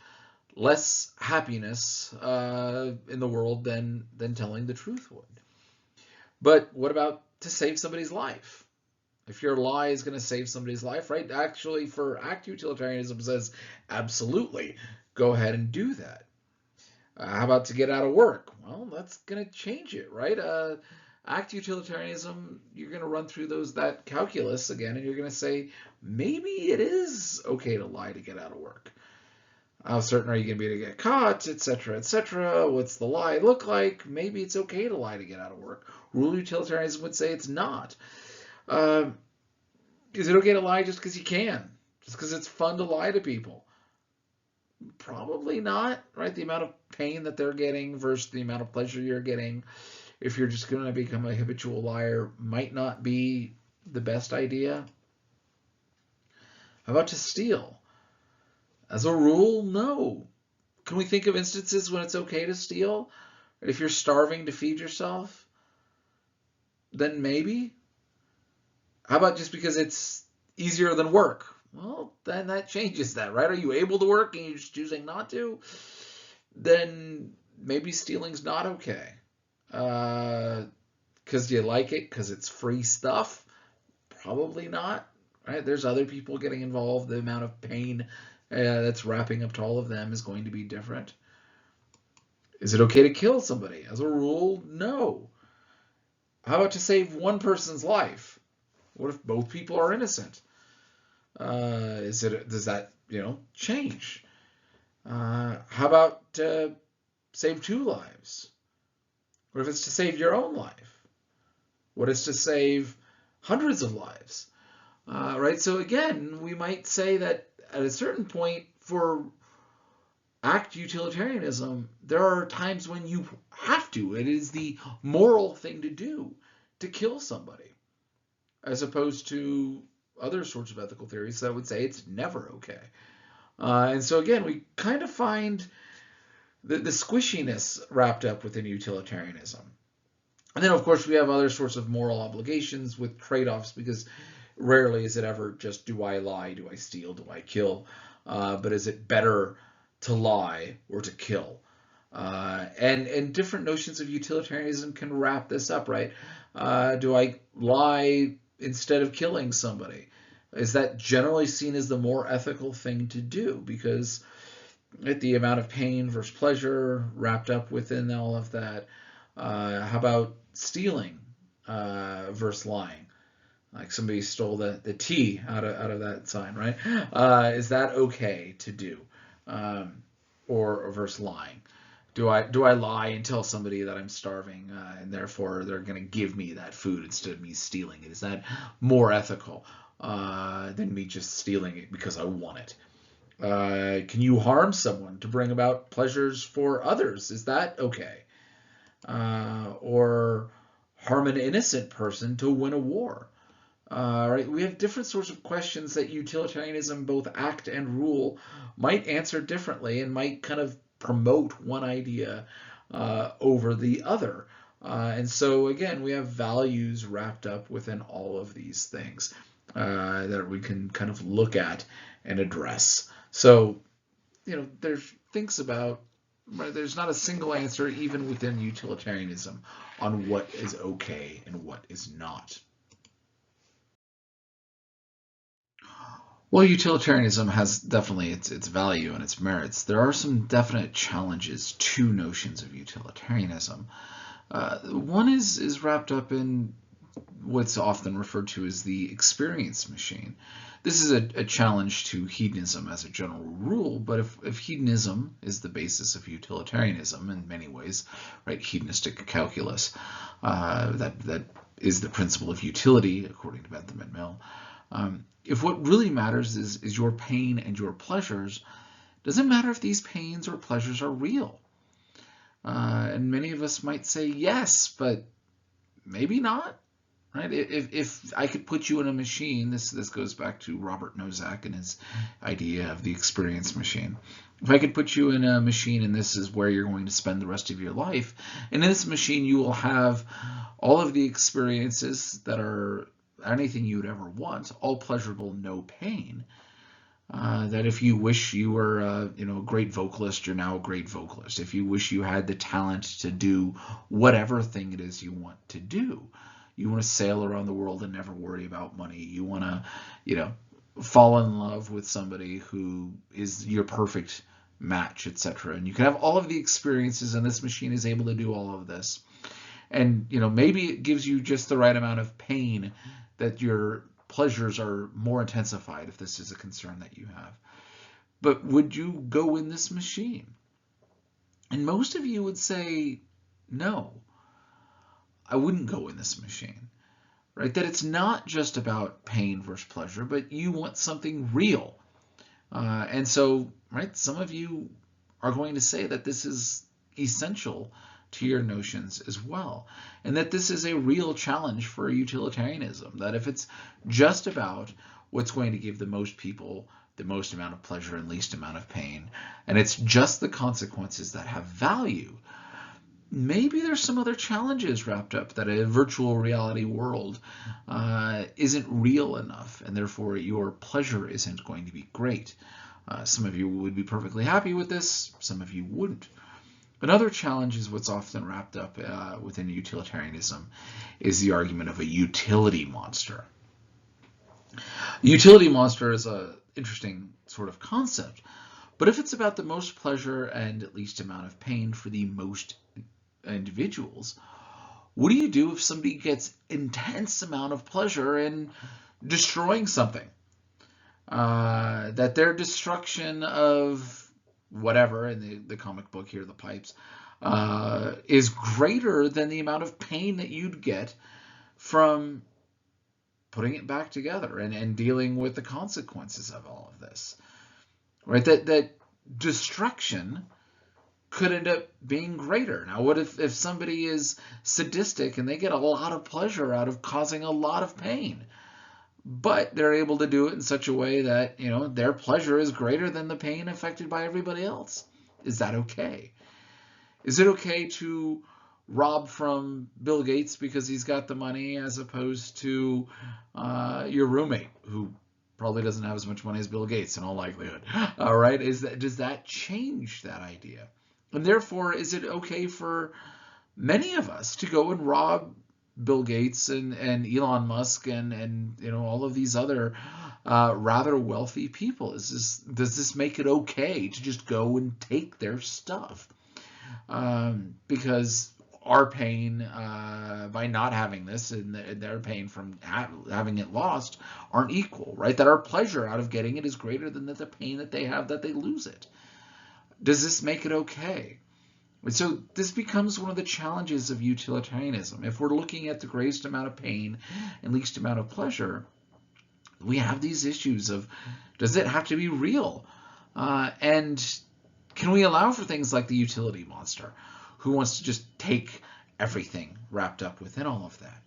A: less happiness in the world than telling the truth would. But what about to save somebody's life? If your lie is going to save somebody's life, right? Actually, for act utilitarianism says, absolutely, go ahead and do that. How about to get out of work? Well, that's going to change it, right? Act utilitarianism, you're going to run through that calculus again, and you're going to say, maybe it is okay to lie to get out of work. How certain are you going to be to get caught, etc., etc.? What's the lie look like? Maybe it's okay to lie to get out of work. Rule utilitarianism would say it's not. Is it okay to lie just because you can? Just because it's fun to lie to people? Probably not, right? The amount of pain that they're getting versus the amount of pleasure you're getting, if you're just going to become a habitual liar, might not be the best idea. How about to steal? As a rule, no. Can we think of instances when it's okay to steal? If you're starving to feed yourself, then maybe. How about just because it's easier than work? Well, then that changes that, right? Are you able to work and you're just choosing not to? Then maybe stealing's not okay. Because you like it, because it's free stuff? Probably not, right? There's other people getting involved. The amount of pain that's wrapping up to all of them is going to be different. Is it okay to kill somebody? As a rule, no. How about to save one person's life? What if both people are innocent? Does that change? How about to save two lives? What if it's to save your own life? What is to save hundreds of lives, right? So again, we might say that at a certain point for act utilitarianism, there are times when you have to. It is the moral thing to do to kill somebody, as opposed to other sorts of ethical theories that would say it's never okay. And so again, we kind of find the squishiness wrapped up within utilitarianism. And then, of course, we have other sorts of moral obligations with trade-offs, because rarely is it ever just, do I lie, do I steal, do I kill? But is it better to lie or to kill? And different notions of utilitarianism can wrap this up, right? Do I lie instead of killing somebody? Is that generally seen as the more ethical thing to do? Because the amount of pain versus pleasure wrapped up within all of that. How about stealing versus lying? Like somebody stole the T out of that sign, right? Is that okay to do, or versus lying? Do I lie and tell somebody that I'm starving, and therefore they're going to give me that food instead of me stealing it? Is that more ethical than me just stealing it because I want it? Can you harm someone to bring about pleasures for others? Is that okay? Or harm an innocent person to win a war? Right? We have different sorts of questions that utilitarianism, both act and rule, might answer differently and might kind of promote one idea over the other. And so again, we have values wrapped up within all of these things that we can kind of look at and address. So, there's things about, right, there's not a single answer, even within utilitarianism, on what is okay and what is not. Well, utilitarianism has definitely its value and its merits. There are some definite challenges to notions of utilitarianism. One is wrapped up in what's often referred to as the experience machine. This is a challenge to hedonism as a general rule, but if hedonism is the basis of utilitarianism in many ways, right, hedonistic calculus, that is the principle of utility, according to Bentham and Mill. If what really matters is your pain and your pleasures, doesn't matter if these pains or pleasures are real. And many of us might say yes, but maybe not. Right? If I could put you in a machine, this goes back to Robert Nozick and his idea of the experience machine. If I could put you in a machine and this is where you're going to spend the rest of your life, and in this machine you will have all of the experiences that are anything you would ever want, all pleasurable, no pain. That if you wish you were a great vocalist, you're now a great vocalist. If you wish you had the talent to do whatever thing it is you want to do, you want to sail around the world and never worry about money. You want to, fall in love with somebody who is your perfect match, etc. And you can have all of the experiences, and this machine is able to do all of this. And maybe it gives you just the right amount of pain that your pleasures are more intensified, if this is a concern that you have. But would you go in this machine? And most of you would say, no, I wouldn't go in this machine, right? That it's not just about pain versus pleasure, but you want something real. And so, right, some of you are going to say that this is essential to your notions as well, and that this is a real challenge for utilitarianism, that if it's just about what's going to give the most people the most amount of pleasure and least amount of pain, and it's just the consequences that have value, maybe there's some other challenges wrapped up, that a virtual reality world isn't real enough, and therefore your pleasure isn't going to be great. Some of you would be perfectly happy with this, some of you wouldn't. Another challenge is what's often wrapped up within utilitarianism is the argument of a utility monster. The utility monster is an interesting sort of concept, but if it's about the most pleasure and least amount of pain for the most individuals, what do you do if somebody gets intense amount of pleasure in destroying something? That their destruction of whatever in the comic book here, the pipes, is greater than the amount of pain that you'd get from putting it back together and dealing with the consequences of all of this, right? That destruction could end up being greater. Now, what if somebody is sadistic and they get a lot of pleasure out of causing a lot of pain, but they're able to do it in such a way that, their pleasure is greater than the pain affected by everybody else? Is that okay? Is it okay to rob from Bill Gates because he's got the money, as opposed to your roommate who probably doesn't have as much money as Bill Gates in all likelihood? All right, does that change that idea? And therefore, is it okay for many of us to go and rob Bill Gates and Elon Musk and all of these other rather wealthy people? Does this make it okay to just go and take their stuff? Because our pain by not having this and their pain from having it lost aren't equal, right? That our pleasure out of getting it is greater than the pain that they have that they lose it. Does this make it okay? So this becomes one of the challenges of utilitarianism. If we're looking at the greatest amount of pain and least amount of pleasure, we have these issues of, does it have to be real? And can we allow for things like the utility monster, who wants to just take everything wrapped up within all of that?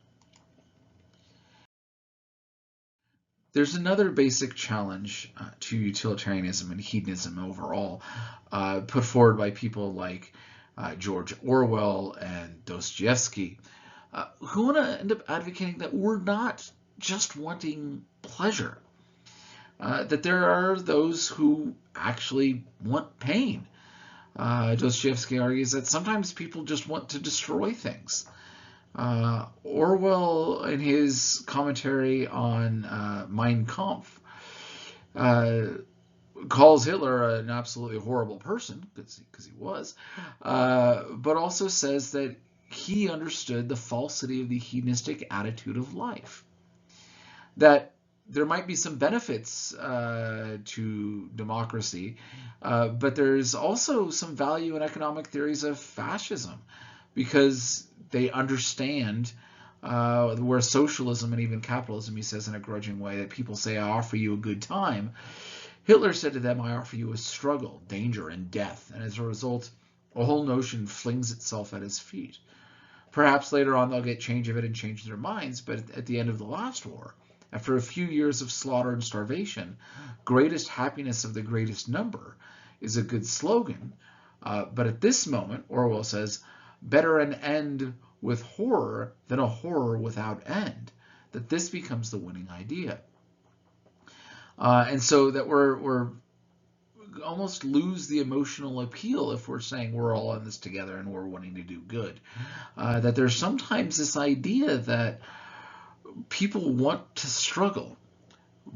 A: There's another basic challenge to utilitarianism and hedonism overall, put forward by people like George Orwell and Dostoevsky, who want to end up advocating that we're not just wanting pleasure, that there are those who actually want pain. Dostoevsky argues that sometimes people just want to destroy things. Orwell, in his commentary on Mein Kampf, calls Hitler an absolutely horrible person, because he was, but also says that he understood the falsity of the hedonistic attitude of life. That there might be some benefits to democracy, but there's also some value in economic theories of fascism, because they understand where socialism and even capitalism, he says in a grudging way, that people say, I offer you a good time. Hitler said to them, I offer you a struggle, danger, and death. And as a result, a whole notion flings itself at his feet. Perhaps later on they'll get change of it and change their minds, but at the end of the last war, after a few years of slaughter and starvation, greatest happiness of the greatest number is a good slogan. But at this moment, Orwell says, better an end with horror than a horror without end. That this becomes the winning idea. And so that we're almost lose the emotional appeal if we're saying we're all in this together and we're wanting to do good. That there's sometimes this idea that people want to struggle.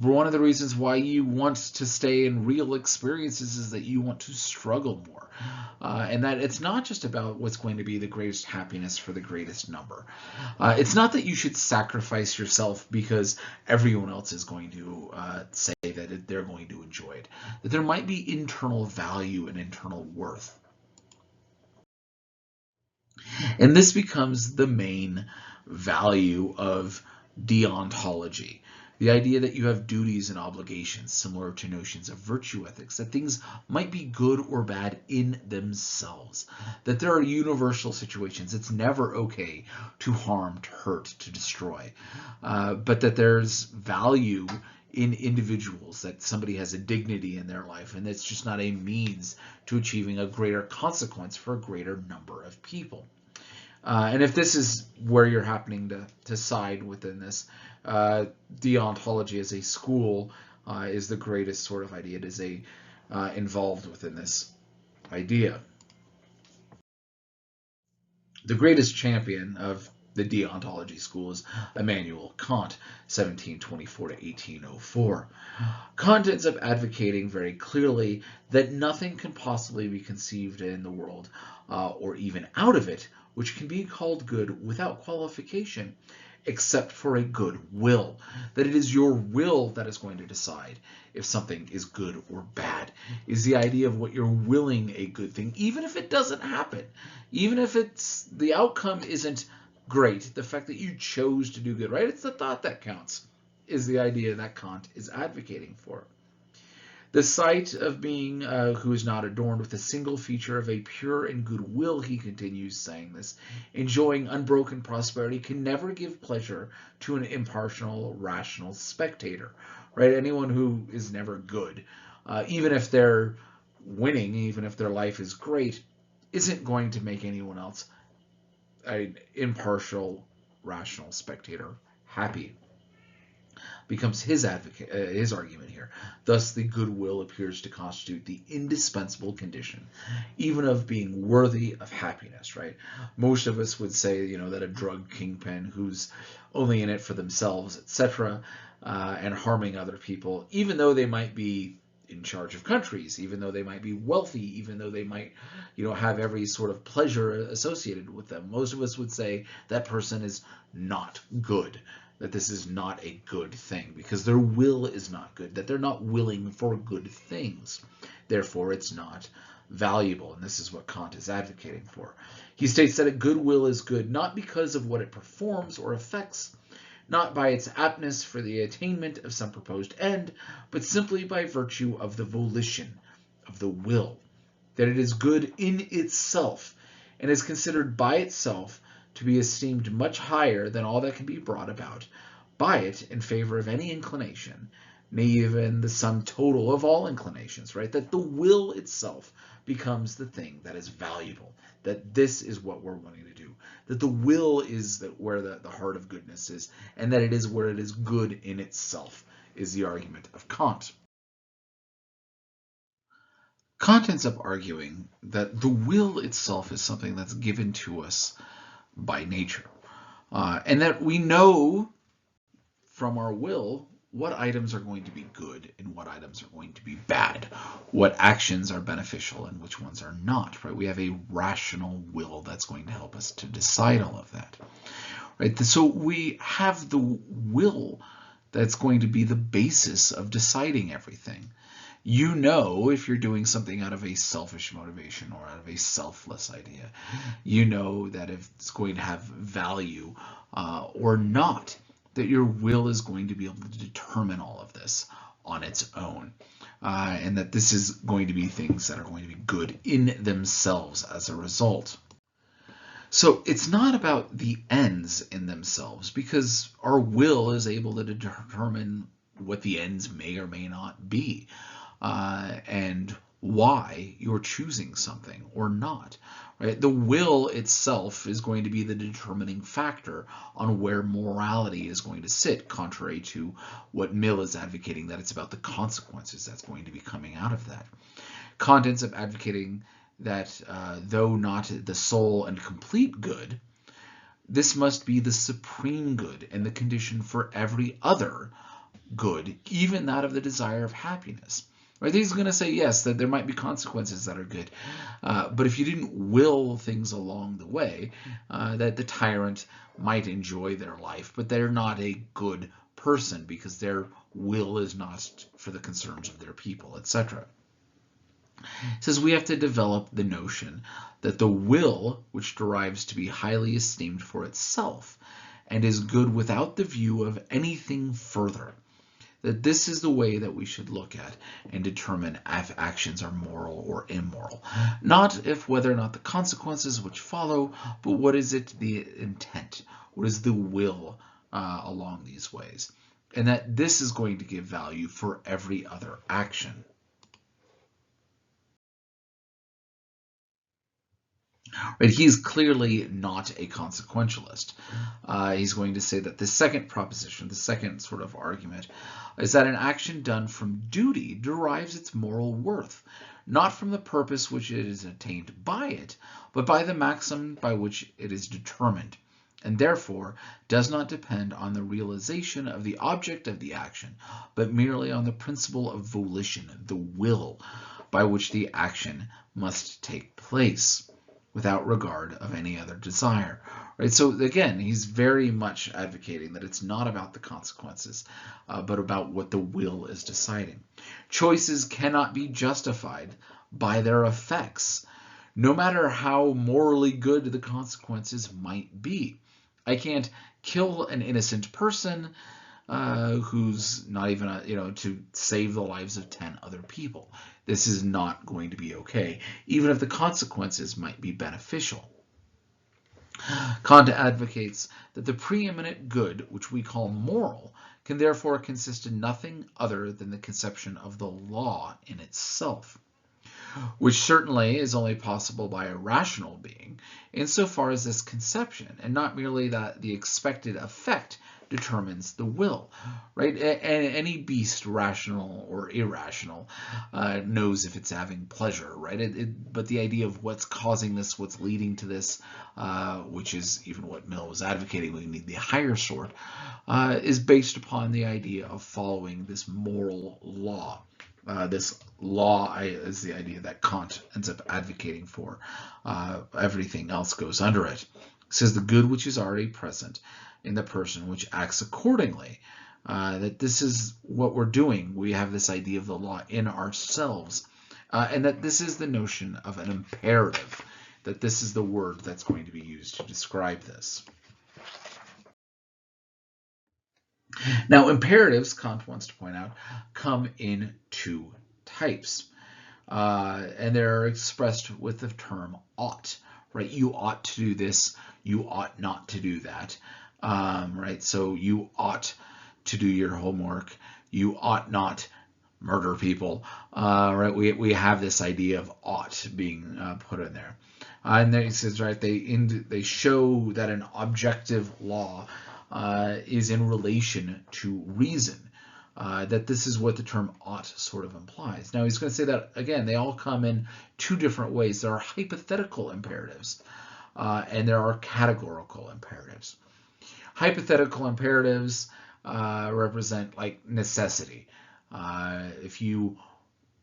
A: One of the reasons why you want to stay in real experiences is that you want to struggle more. And that it's not just about what's going to be the greatest happiness for the greatest number. It's not that you should sacrifice yourself because everyone else is going to say that they're going to enjoy it. That there might be internal value and internal worth. And this becomes the main value of deontology. The idea that you have duties and obligations similar to notions of virtue ethics, that things might be good or bad in themselves, that there are universal situations. It's never okay to harm, to hurt, to destroy, but that there's value in individuals, that somebody has a dignity in their life, and it's just not a means to achieving a greater consequence for a greater number of people. And if this is where you're happening to side within this, deontology as a school is the greatest sort of idea. It is involved within this idea. The greatest champion of the deontology school is Immanuel Kant, 1724 to 1804. Kant ends up advocating very clearly that nothing can possibly be conceived in the world or even out of it which can be called good without qualification, except for a good will. That it is your will that is going to decide if something is good or bad. Is the idea of what you're willing a good thing, even if it doesn't happen, even if the outcome isn't great, the fact that you chose to do good, right? It's the thought that counts. is the idea that Kant is advocating for. The sight of being who is not adorned with a single feature of a pure and good will, he continues saying this, enjoying unbroken prosperity, can never give pleasure to an impartial, rational spectator, right? Anyone who is never good, even if they're winning, even if their life is great, isn't going to make anyone else, an impartial, rational spectator, happy. Becomes his argument here. Thus, the goodwill appears to constitute the indispensable condition, even of being worthy of happiness. Right? Most of us would say, that a drug kingpin who's only in it for themselves, etc., and harming other people, even though they might be in charge of countries, even though they might be wealthy, even though they might, have every sort of pleasure associated with them. Most of us would say that person is not good, that this is not a good thing, because their will is not good, that they're not willing for good things. Therefore, it's not valuable, and this is what Kant is advocating for. He states that a good will is good not because of what it performs or affects, not by its aptness for the attainment of some proposed end, but simply by virtue of the volition, of the will, that it is good in itself, and is considered by itself to be esteemed much higher than all that can be brought about by it in favor of any inclination, nay, even the sum total of all inclinations, right? That the will itself becomes the thing that is valuable, that this is what we're wanting to do, that the will is where the heart of goodness is, and that it is where it is good in itself, is the argument of Kant. Kant ends up arguing that the will itself is something that's given to us by nature, and that we know from our will what items are going to be good and what items are going to be bad, what actions are beneficial and which ones are not, right? We have a rational will that's going to help us to decide all of that, right? So we have the will that's going to be the basis of deciding everything. If you're doing something out of a selfish motivation or out of a selfless idea, that if it's going to have value or not, that your will is going to be able to determine all of this on its own, and that this is going to be things that are going to be good in themselves as a result. So it's not about the ends in themselves, because our will is able to determine what the ends may or may not be, and why you're choosing something or not. Right? The will itself is going to be the determining factor on where morality is going to sit, contrary to what Mill is advocating, that it's about the consequences that's going to be coming out of that. Kant ends up advocating that though not the sole and complete good, this must be the supreme good and the condition for every other good, even that of the desire of happiness. Right? He's going to say, yes, that there might be consequences that are good, but if you didn't will things along the way, that the tyrant might enjoy their life, but they're not a good person because their will is not for the concerns of their people, etc. It says we have to develop the notion that the will, which derives to be highly esteemed for itself and is good without the view of anything further, that this is the way that we should look at and determine if actions are moral or immoral. Not if whether or not the consequences which follow, but what is it the intent? What is the will along these ways? And that this is going to give value for every other action. Right? He's clearly not a consequentialist. He's going to say that the second proposition, the second sort of argument, is that an action done from duty derives its moral worth, not from the purpose which it is attained by it, but by the maxim by which it is determined, and therefore does not depend on the realization of the object of the action, but merely on the principle of volition, the will, by which the action must take place, without regard of any other desire. Right? So again, he's very much advocating that it's not about the consequences, but about what the will is deciding. Choices cannot be justified by their effects, no matter how morally good the consequences might be. I can't kill an innocent person who's not even, to save the lives of 10 other people. This is not going to be okay, even if the consequences might be beneficial. Kant advocates that the preeminent good, which we call moral, can therefore consist in nothing other than the conception of the law in itself, which certainly is only possible by a rational being, insofar as this conception, and not merely that the expected effect, determines the will, right? Any beast, rational or irrational, knows if it's having pleasure, right? But the idea of what's causing this, what's leading to this, which is even what Mill was advocating, we need the higher sort, is based upon the idea of following this moral law. This law is the idea that Kant ends up advocating for. Everything else goes under it. It says the good which is already present in the person which acts accordingly. That this is what we're doing. We have this idea of the law in ourselves. And that this is the notion of an imperative. That this is the word that's going to be used to describe this. Now, imperatives, Kant wants to point out, come in two types. And they're expressed with the term ought, right? You ought to do this, you ought not to do that, right? So you ought to do your homework, you ought not murder people, right? We have this idea of ought being put in there. And then he says, right, they show that an objective law is in relation to reason. That this is what the term ought sort of implies. Now he's going to say that, again, they all come in two different ways. There are hypothetical imperatives and there are categorical imperatives. Hypothetical imperatives represent like necessity. If you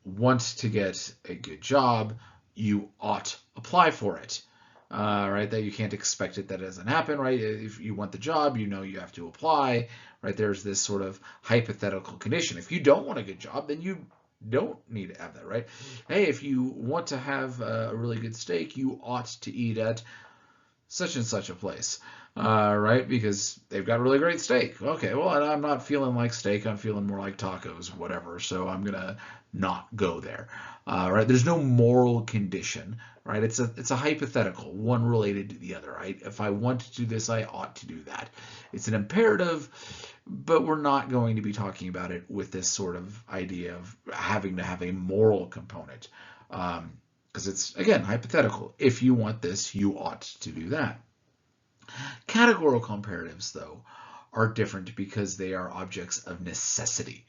A: want to get a good job, you ought apply for it. Right, that you can't expect it, that doesn't happen, right? If you want the job, you know you have to apply, right? There's this sort of hypothetical condition. If you don't want a good job, then you don't need to have that, right? Hey, if you want to have a really good steak, you ought to eat at such and such a place, right? Because they've got really great steak. Okay, well, I'm not feeling like steak. I'm feeling more like tacos, whatever. So I'm gonna not go there, right? There's no moral condition, right? It's a hypothetical, one related to the other, right? If I want to do this, I ought to do that. It's an imperative, but we're not going to be talking about it with this sort of idea of having to have a moral component. Because it's, again, hypothetical. If you want this, you ought to do that. Categorical imperatives, though, are different because they are objects of necessity.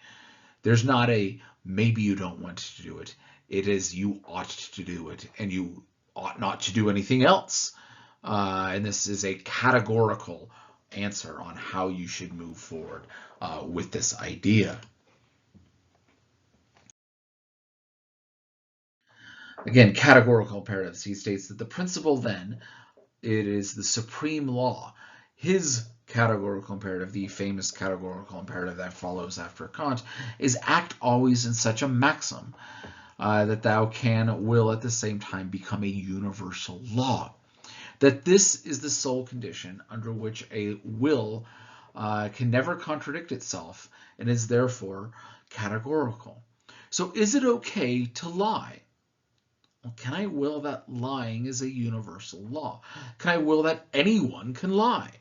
A: There's not a maybe you don't want to do it. It is you ought to do it, and you ought not to do anything else. And this is a categorical answer on how you should move forward with this idea. Again, categorical imperatives. He states that the principle then, it is the supreme law. His categorical imperative, the famous categorical imperative that follows after Kant, is act always in such a maxim that thou will at the same time become a universal law. That this is the sole condition under which a will can never contradict itself and is therefore categorical. So is it okay to lie? Well, can I will that lying is a universal law? Can I will that anyone can lie?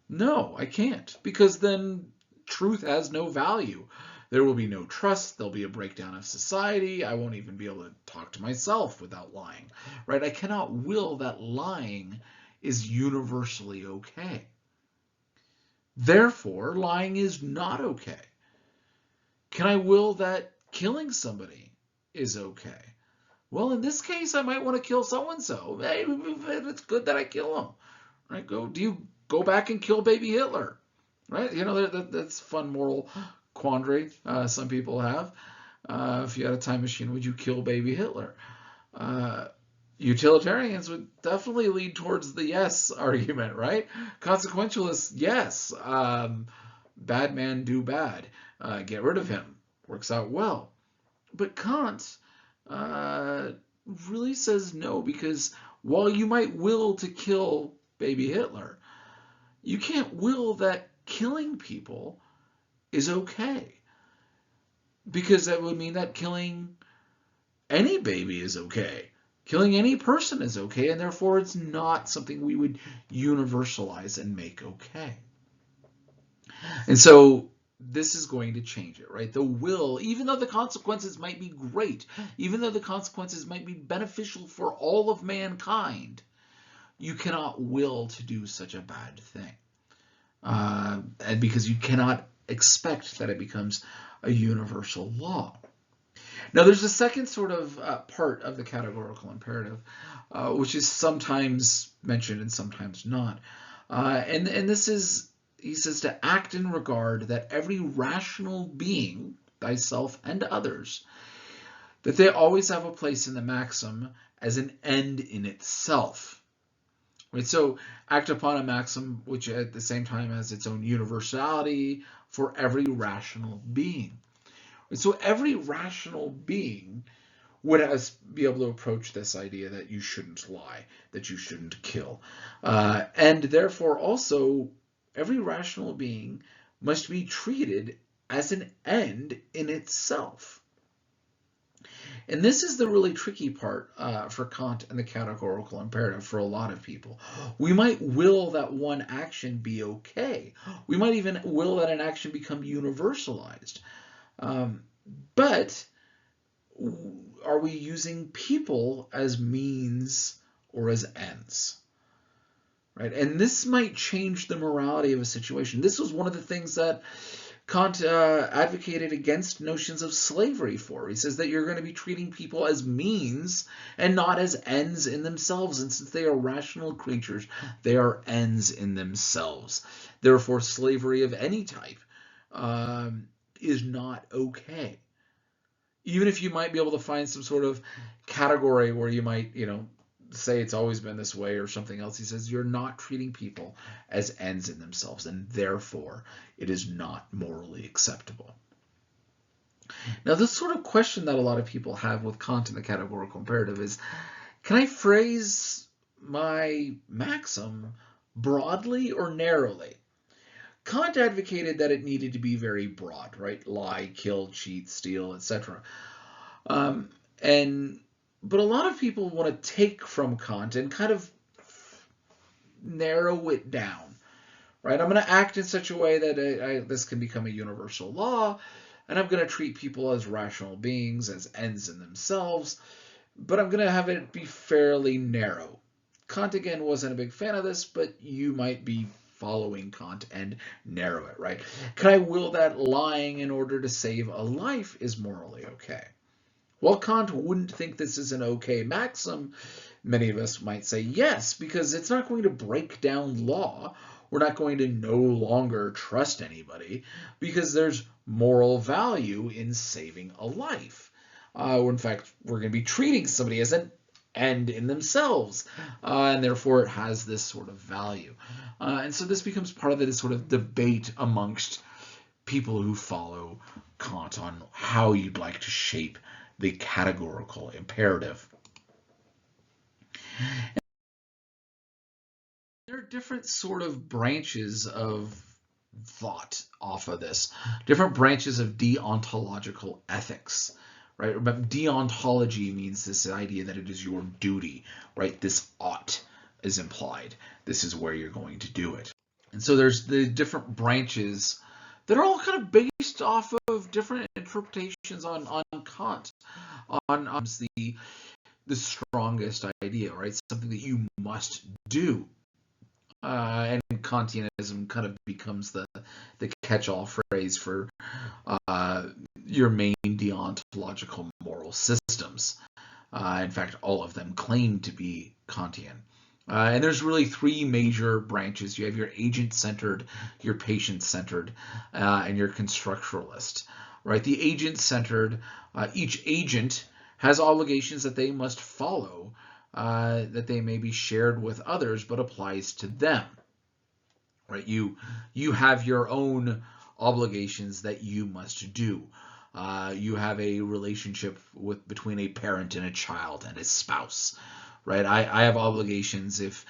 A: No, I can't, because then truth has no value. There will be no trust. There'll be a breakdown of society. I won't even be able to talk to myself without lying, right? I cannot will that lying is universally okay. Therefore, lying is not okay. Can I will that killing somebody is okay? Well, in this case, I might want to kill so-and-so. Hey, it's good that I kill him. Right? Do you go back and kill baby Hitler? Right? You know, that's a fun moral quandary some people have. If you had a time machine, would you kill baby Hitler? Utilitarians would definitely lead towards the yes argument, right? Consequentialists, yes. Bad man do bad. Get rid of him. Works out well. But Kant really says no, because while you might will to kill baby Hitler, you can't will that killing people is okay, because that would mean that killing any baby is okay. Killing any person is okay, and therefore it's not something we would universalize and make okay. And so this is going to change it, right? The will, even though the consequences might be great, even though the consequences might be beneficial for all of mankind, you cannot will to do such a bad thing. And because you cannot expect that it becomes a universal law. Now, there's a second sort of part of the categorical imperative, which is sometimes mentioned and sometimes not. And this is, he says, to act in regard that every rational being, thyself and others, that they always have a place in the maxim as an end in itself. Right? So act upon a maxim which at the same time has its own universality for every rational being. So every rational being would be able to approach this idea that you shouldn't lie, that you shouldn't kill. And therefore also every rational being must be treated as an end in itself. And this is the really tricky part for Kant and the categorical imperative for a lot of people. We might will that one action be okay. We might even will that an action become universalized. But are we using people as means or as ends? Right? And this might change the morality of a situation. This was one of the things that Kant advocated against notions of slavery for. He says that you're going to be treating people as means and not as ends in themselves. And since they are rational creatures, they are ends in themselves. Therefore, slavery of any type is not okay. Even if you might be able to find some sort of category where you might, say it's always been this way or something else, he says you're not treating people as ends in themselves, and therefore it is not morally acceptable. Now, this sort of question that a lot of people have with Kant and the categorical imperative is, can I phrase my maxim broadly or narrowly? Kant advocated that it needed to be very broad, right? Lie, kill, cheat, steal, etc. But a lot of people want to take from Kant and kind of narrow it down, right? I'm going to act in such a way that this can become a universal law, and I'm going to treat people as rational beings, as ends in themselves, but I'm going to have it be fairly narrow. Kant, again, wasn't a big fan of this, but you might be following Kant and narrow it, right? Can I will that lying in order to save a life is morally okay? Well, Kant wouldn't think this is an okay maxim. Many of us might say yes, because it's not going to break down law. We're not going to no longer trust anybody because there's moral value in saving a life. In fact, we're going to be treating somebody as an end in themselves, and therefore it has this sort of value. And so this becomes part of the sort of debate amongst people who follow Kant on how you'd like to shape the categorical imperative. There are different sort of branches of thought off of this, different branches of deontological ethics, right? But deontology means this idea that it is your duty, right? This ought is implied. This is where you're going to do it. And so there's the different branches that are all kind of based off of different interpretations on Kant, on the strongest idea, right? Something that you must do. And Kantianism kind of becomes the catch-all phrase for your main deontological moral systems. In fact, all of them claim to be Kantian. And there's really three major branches. You have your agent-centered, your patient-centered, and your constructuralist. Right? The agent-centered, each agent has obligations that they must follow, that they may be shared with others, but applies to them. Right? You have your own obligations that you must do. You have a relationship between a parent and a child and a spouse. Right? I have obligations. If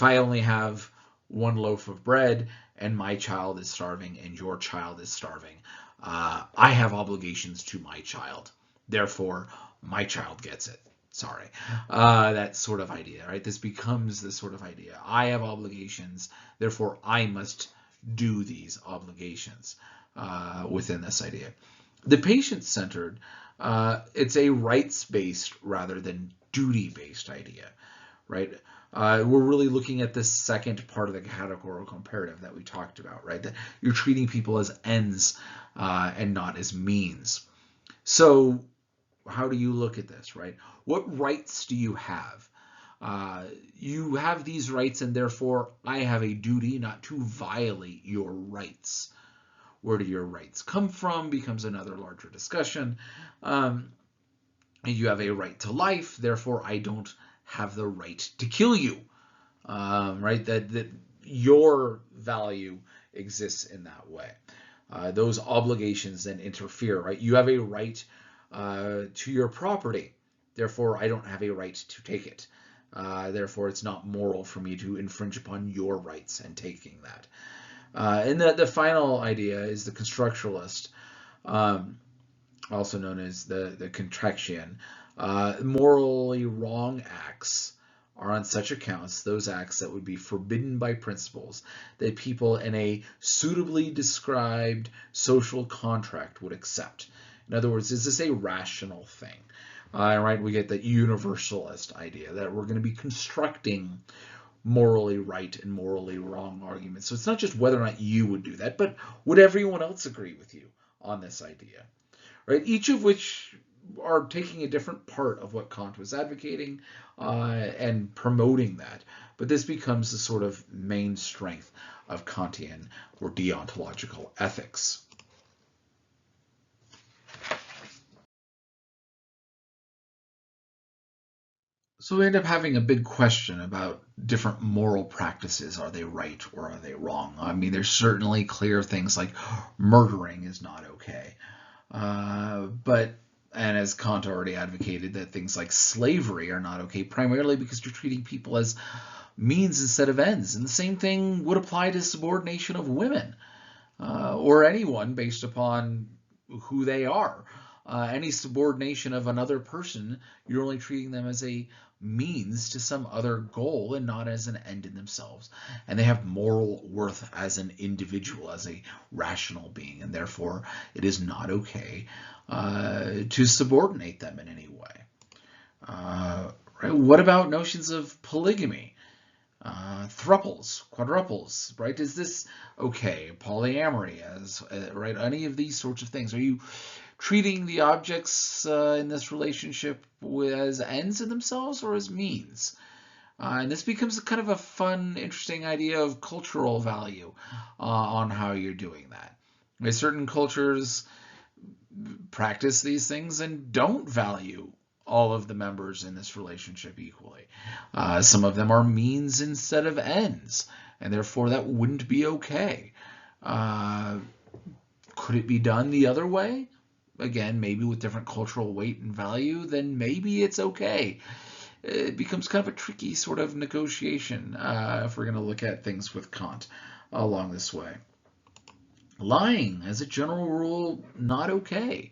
A: I only have one loaf of bread and my child is starving and your child is starving, I have obligations to my child. Therefore, my child gets it. Sorry. That sort of idea, right? This becomes this sort of idea. I have obligations, therefore I must do these obligations within this idea. The patient-centered, it's a rights-based rather than duty-based idea, right? We're really looking at this second part of the categorical imperative that we talked about, right? That you're treating people as ends and not as means. So how do you look at this, right? What rights do you have? You have these rights, and therefore I have a duty not to violate your rights. Where do your rights come from becomes another larger discussion. You have a right to life, therefore I don't have the right to kill you, right? That your value exists in that way. Those obligations then interfere, right? You have a right to your property, therefore I don't have a right to take it. Therefore, it's not moral for me to infringe upon your rights and taking that. And the final idea is the constructualist, also known as the contraction. Morally wrong acts are on such accounts those acts that would be forbidden by principles that people in a suitably described social contract would accept. In other words, is this a rational thing? Right, we get the universalist idea that we're going to be constructing morally right and morally wrong arguments. So it's not just whether or not you would do that, but would everyone else agree with you on this idea, right? Each of which are taking a different part of what Kant was advocating and promoting that. But this becomes the sort of main strength of Kantian or deontological ethics. So we end up having a big question about different moral practices. Are they right or are they wrong? I mean, there's certainly clear things like murdering is not okay. And as Kant already advocated, that things like slavery are not okay, primarily because you're treating people as means instead of ends. And the same thing would apply to subordination of women or anyone based upon who they are. Any subordination of another person, you're only treating them as a means to some other goal and not as an end in themselves. And they have moral worth as an individual, as a rational being, and therefore it is not okay to subordinate them in any way. Right? What about notions of polygamy? Thruples, quadruples, right? Is this okay? Polyamory, as right? Any of these sorts of things? Are you treating the objects in this relationship as ends in themselves or as means? And this becomes kind of a fun, interesting idea of cultural value on how you're doing that. Certain cultures practice these things and don't value all of the members in this relationship equally. Some of them are means instead of ends, and therefore that wouldn't be okay. Could it be done the other way? Again, maybe with different cultural weight and value, then maybe it's okay. It becomes kind of a tricky sort of negotiation if we're going to look at things with Kant along this way. Lying, as a general rule, not okay,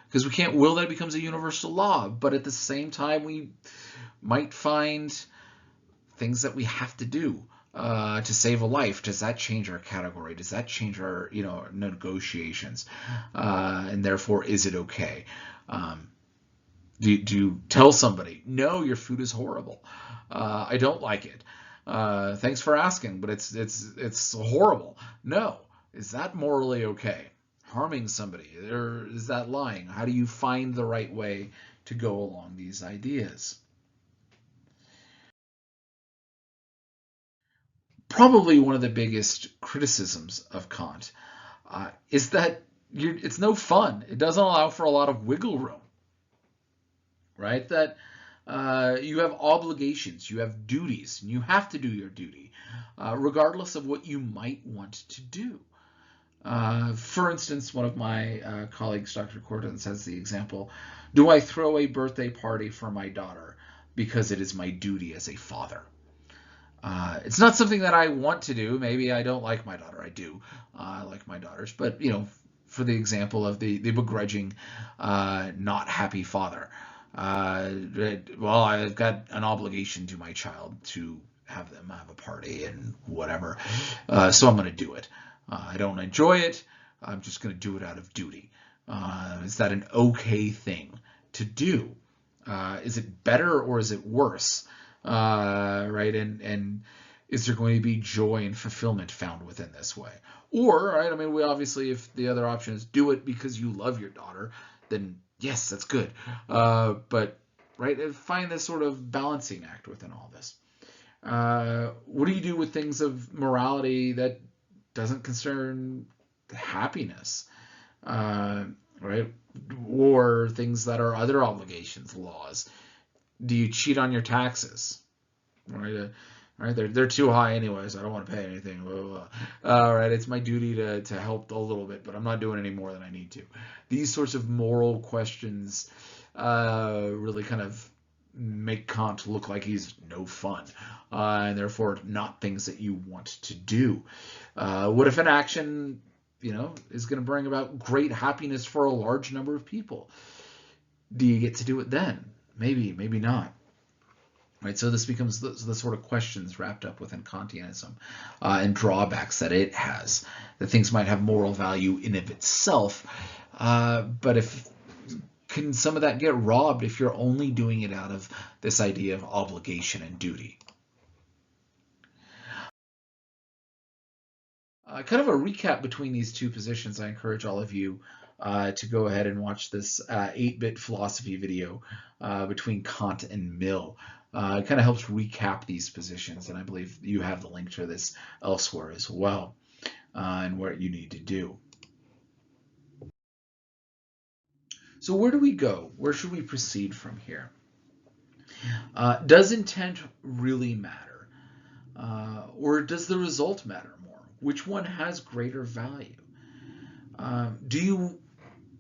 A: because we can't will that it becomes a universal law, but at the same time we might find things that we have to do to save a life. Does that change our category? Does that change our negotiations? And therefore, is it okay? Do you tell somebody, no, your food is horrible. I don't like it. Thanks for asking, but it's horrible. No. Is that morally okay? Harming somebody, or is that lying? How do you find the right way to go along these ideas? Probably one of the biggest criticisms of Kant is that it's no fun. It doesn't allow for a lot of wiggle room, right? That you have obligations, you have duties, and you have to do your duty, regardless of what you might want to do. For instance, one of my colleagues, Dr. Cortons, has the example, do I throw a birthday party for my daughter because it is my duty as a father? It's not something that I want to do. Maybe I don't like my daughter. I do. I like my daughters, but for the example of the begrudging, not happy father. Well, I've got an obligation to my child to have them have a party and whatever, so I'm going to do it. I don't enjoy it. I'm just going to do it out of duty. Is that an okay thing to do? Is it better or is it worse? Right? And is there going to be joy and fulfillment found within this way? Or, right? I mean, we obviously, if the other option is do it because you love your daughter, then yes, that's good. But right, find this sort of balancing act within all this. What do you do with things of morality that doesn't concern happiness? Right? Or things that are other obligations, laws. Do you cheat on your taxes? Right? Right? They're too high anyways. I don't want to pay anything. Blah, blah, blah. All right, it's my duty to help a little bit, but I'm not doing any more than I need to. These sorts of moral questions really kind of make Kant look like he's no fun, and therefore not things that you want to do. What if an action, is going to bring about great happiness for a large number of people? Do you get to do it then? Maybe, maybe not. Right, so this becomes the sort of questions wrapped up within Kantianism and drawbacks that it has. That things might have moral value in of itself, but can some of that get robbed if you're only doing it out of this idea of obligation and duty? Kind of a recap between these two positions. I encourage all of you to go ahead and watch this 8-bit philosophy video between Kant and Mill. It kind of helps recap these positions, and I believe you have the link to this elsewhere as well, and what you need to do. So where do we go? Where should we proceed from here? Does intent really matter? Or does the result matter more? Which one has greater value? Do you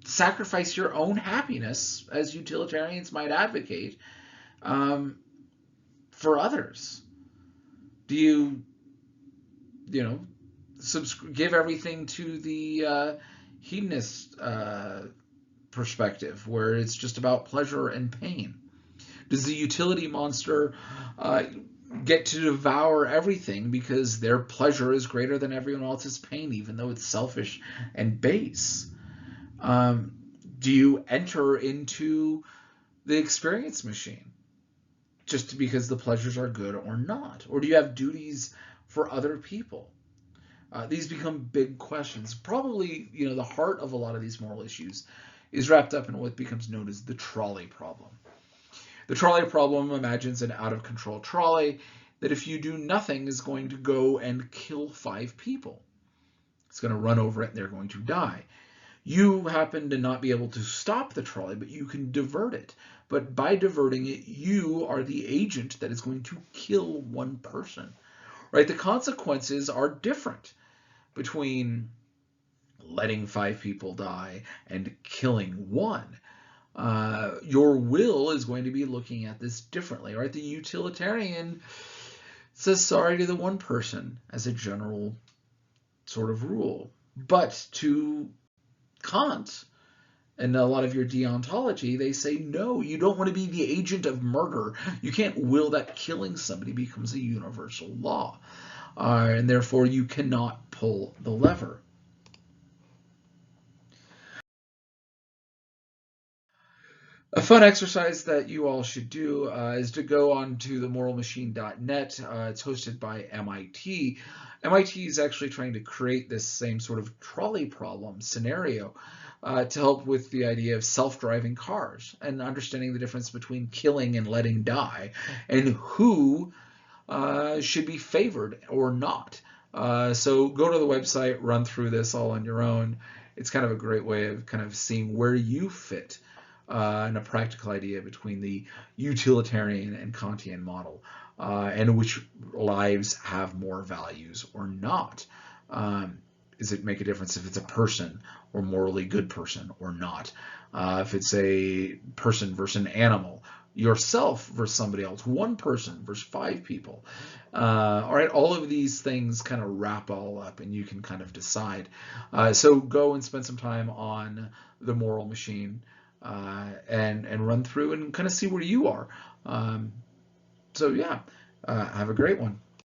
A: sacrifice your own happiness, as utilitarians might advocate, for others? Do you, give everything to the hedonist perspective, where it's just about pleasure and pain? Does the utility monster get to devour everything because their pleasure is greater than everyone else's pain, even though it's selfish and base? Do you enter into the experience machine just because the pleasures are good or not? Or do you have duties for other people? These become big questions. Probably, the heart of a lot of these moral issues is wrapped up in what becomes known as the trolley problem. The trolley problem imagines an out-of-control trolley that, if you do nothing, is going to go and kill 5 people. It's going to run over it and they're going to die. You happen to not be able to stop the trolley, but you can divert it. But by diverting it, you are the agent that is going to kill 1 person. Right? The consequences are different between letting 5 people die and killing 1. Your will is going to be looking at this differently, right? The utilitarian says sorry to the 1 person as a general sort of rule. But to Kant and a lot of your deontology, they say, no, you don't want to be the agent of murder. You can't will that killing somebody becomes a universal law. And therefore, you cannot pull the lever. A fun exercise that you all should do is to go on to themoralmachine.net. It's hosted by MIT. MIT is actually trying to create this same sort of trolley problem scenario to help with the idea of self-driving cars and understanding the difference between killing and letting die, and who should be favored or not. So go to the website, run through this all on your own. It's kind of a great way of kind of seeing where you fit and a practical idea between the utilitarian and Kantian model, and which lives have more values or not. Does it make a difference if it's a person or morally good person or not? If it's a person versus an animal, yourself versus somebody else, one person versus 5 people. All right, all of these things kind of wrap all up, and you can kind of decide. So go and spend some time on the moral machine, and run through and kind of see where you are. So yeah, have a great one.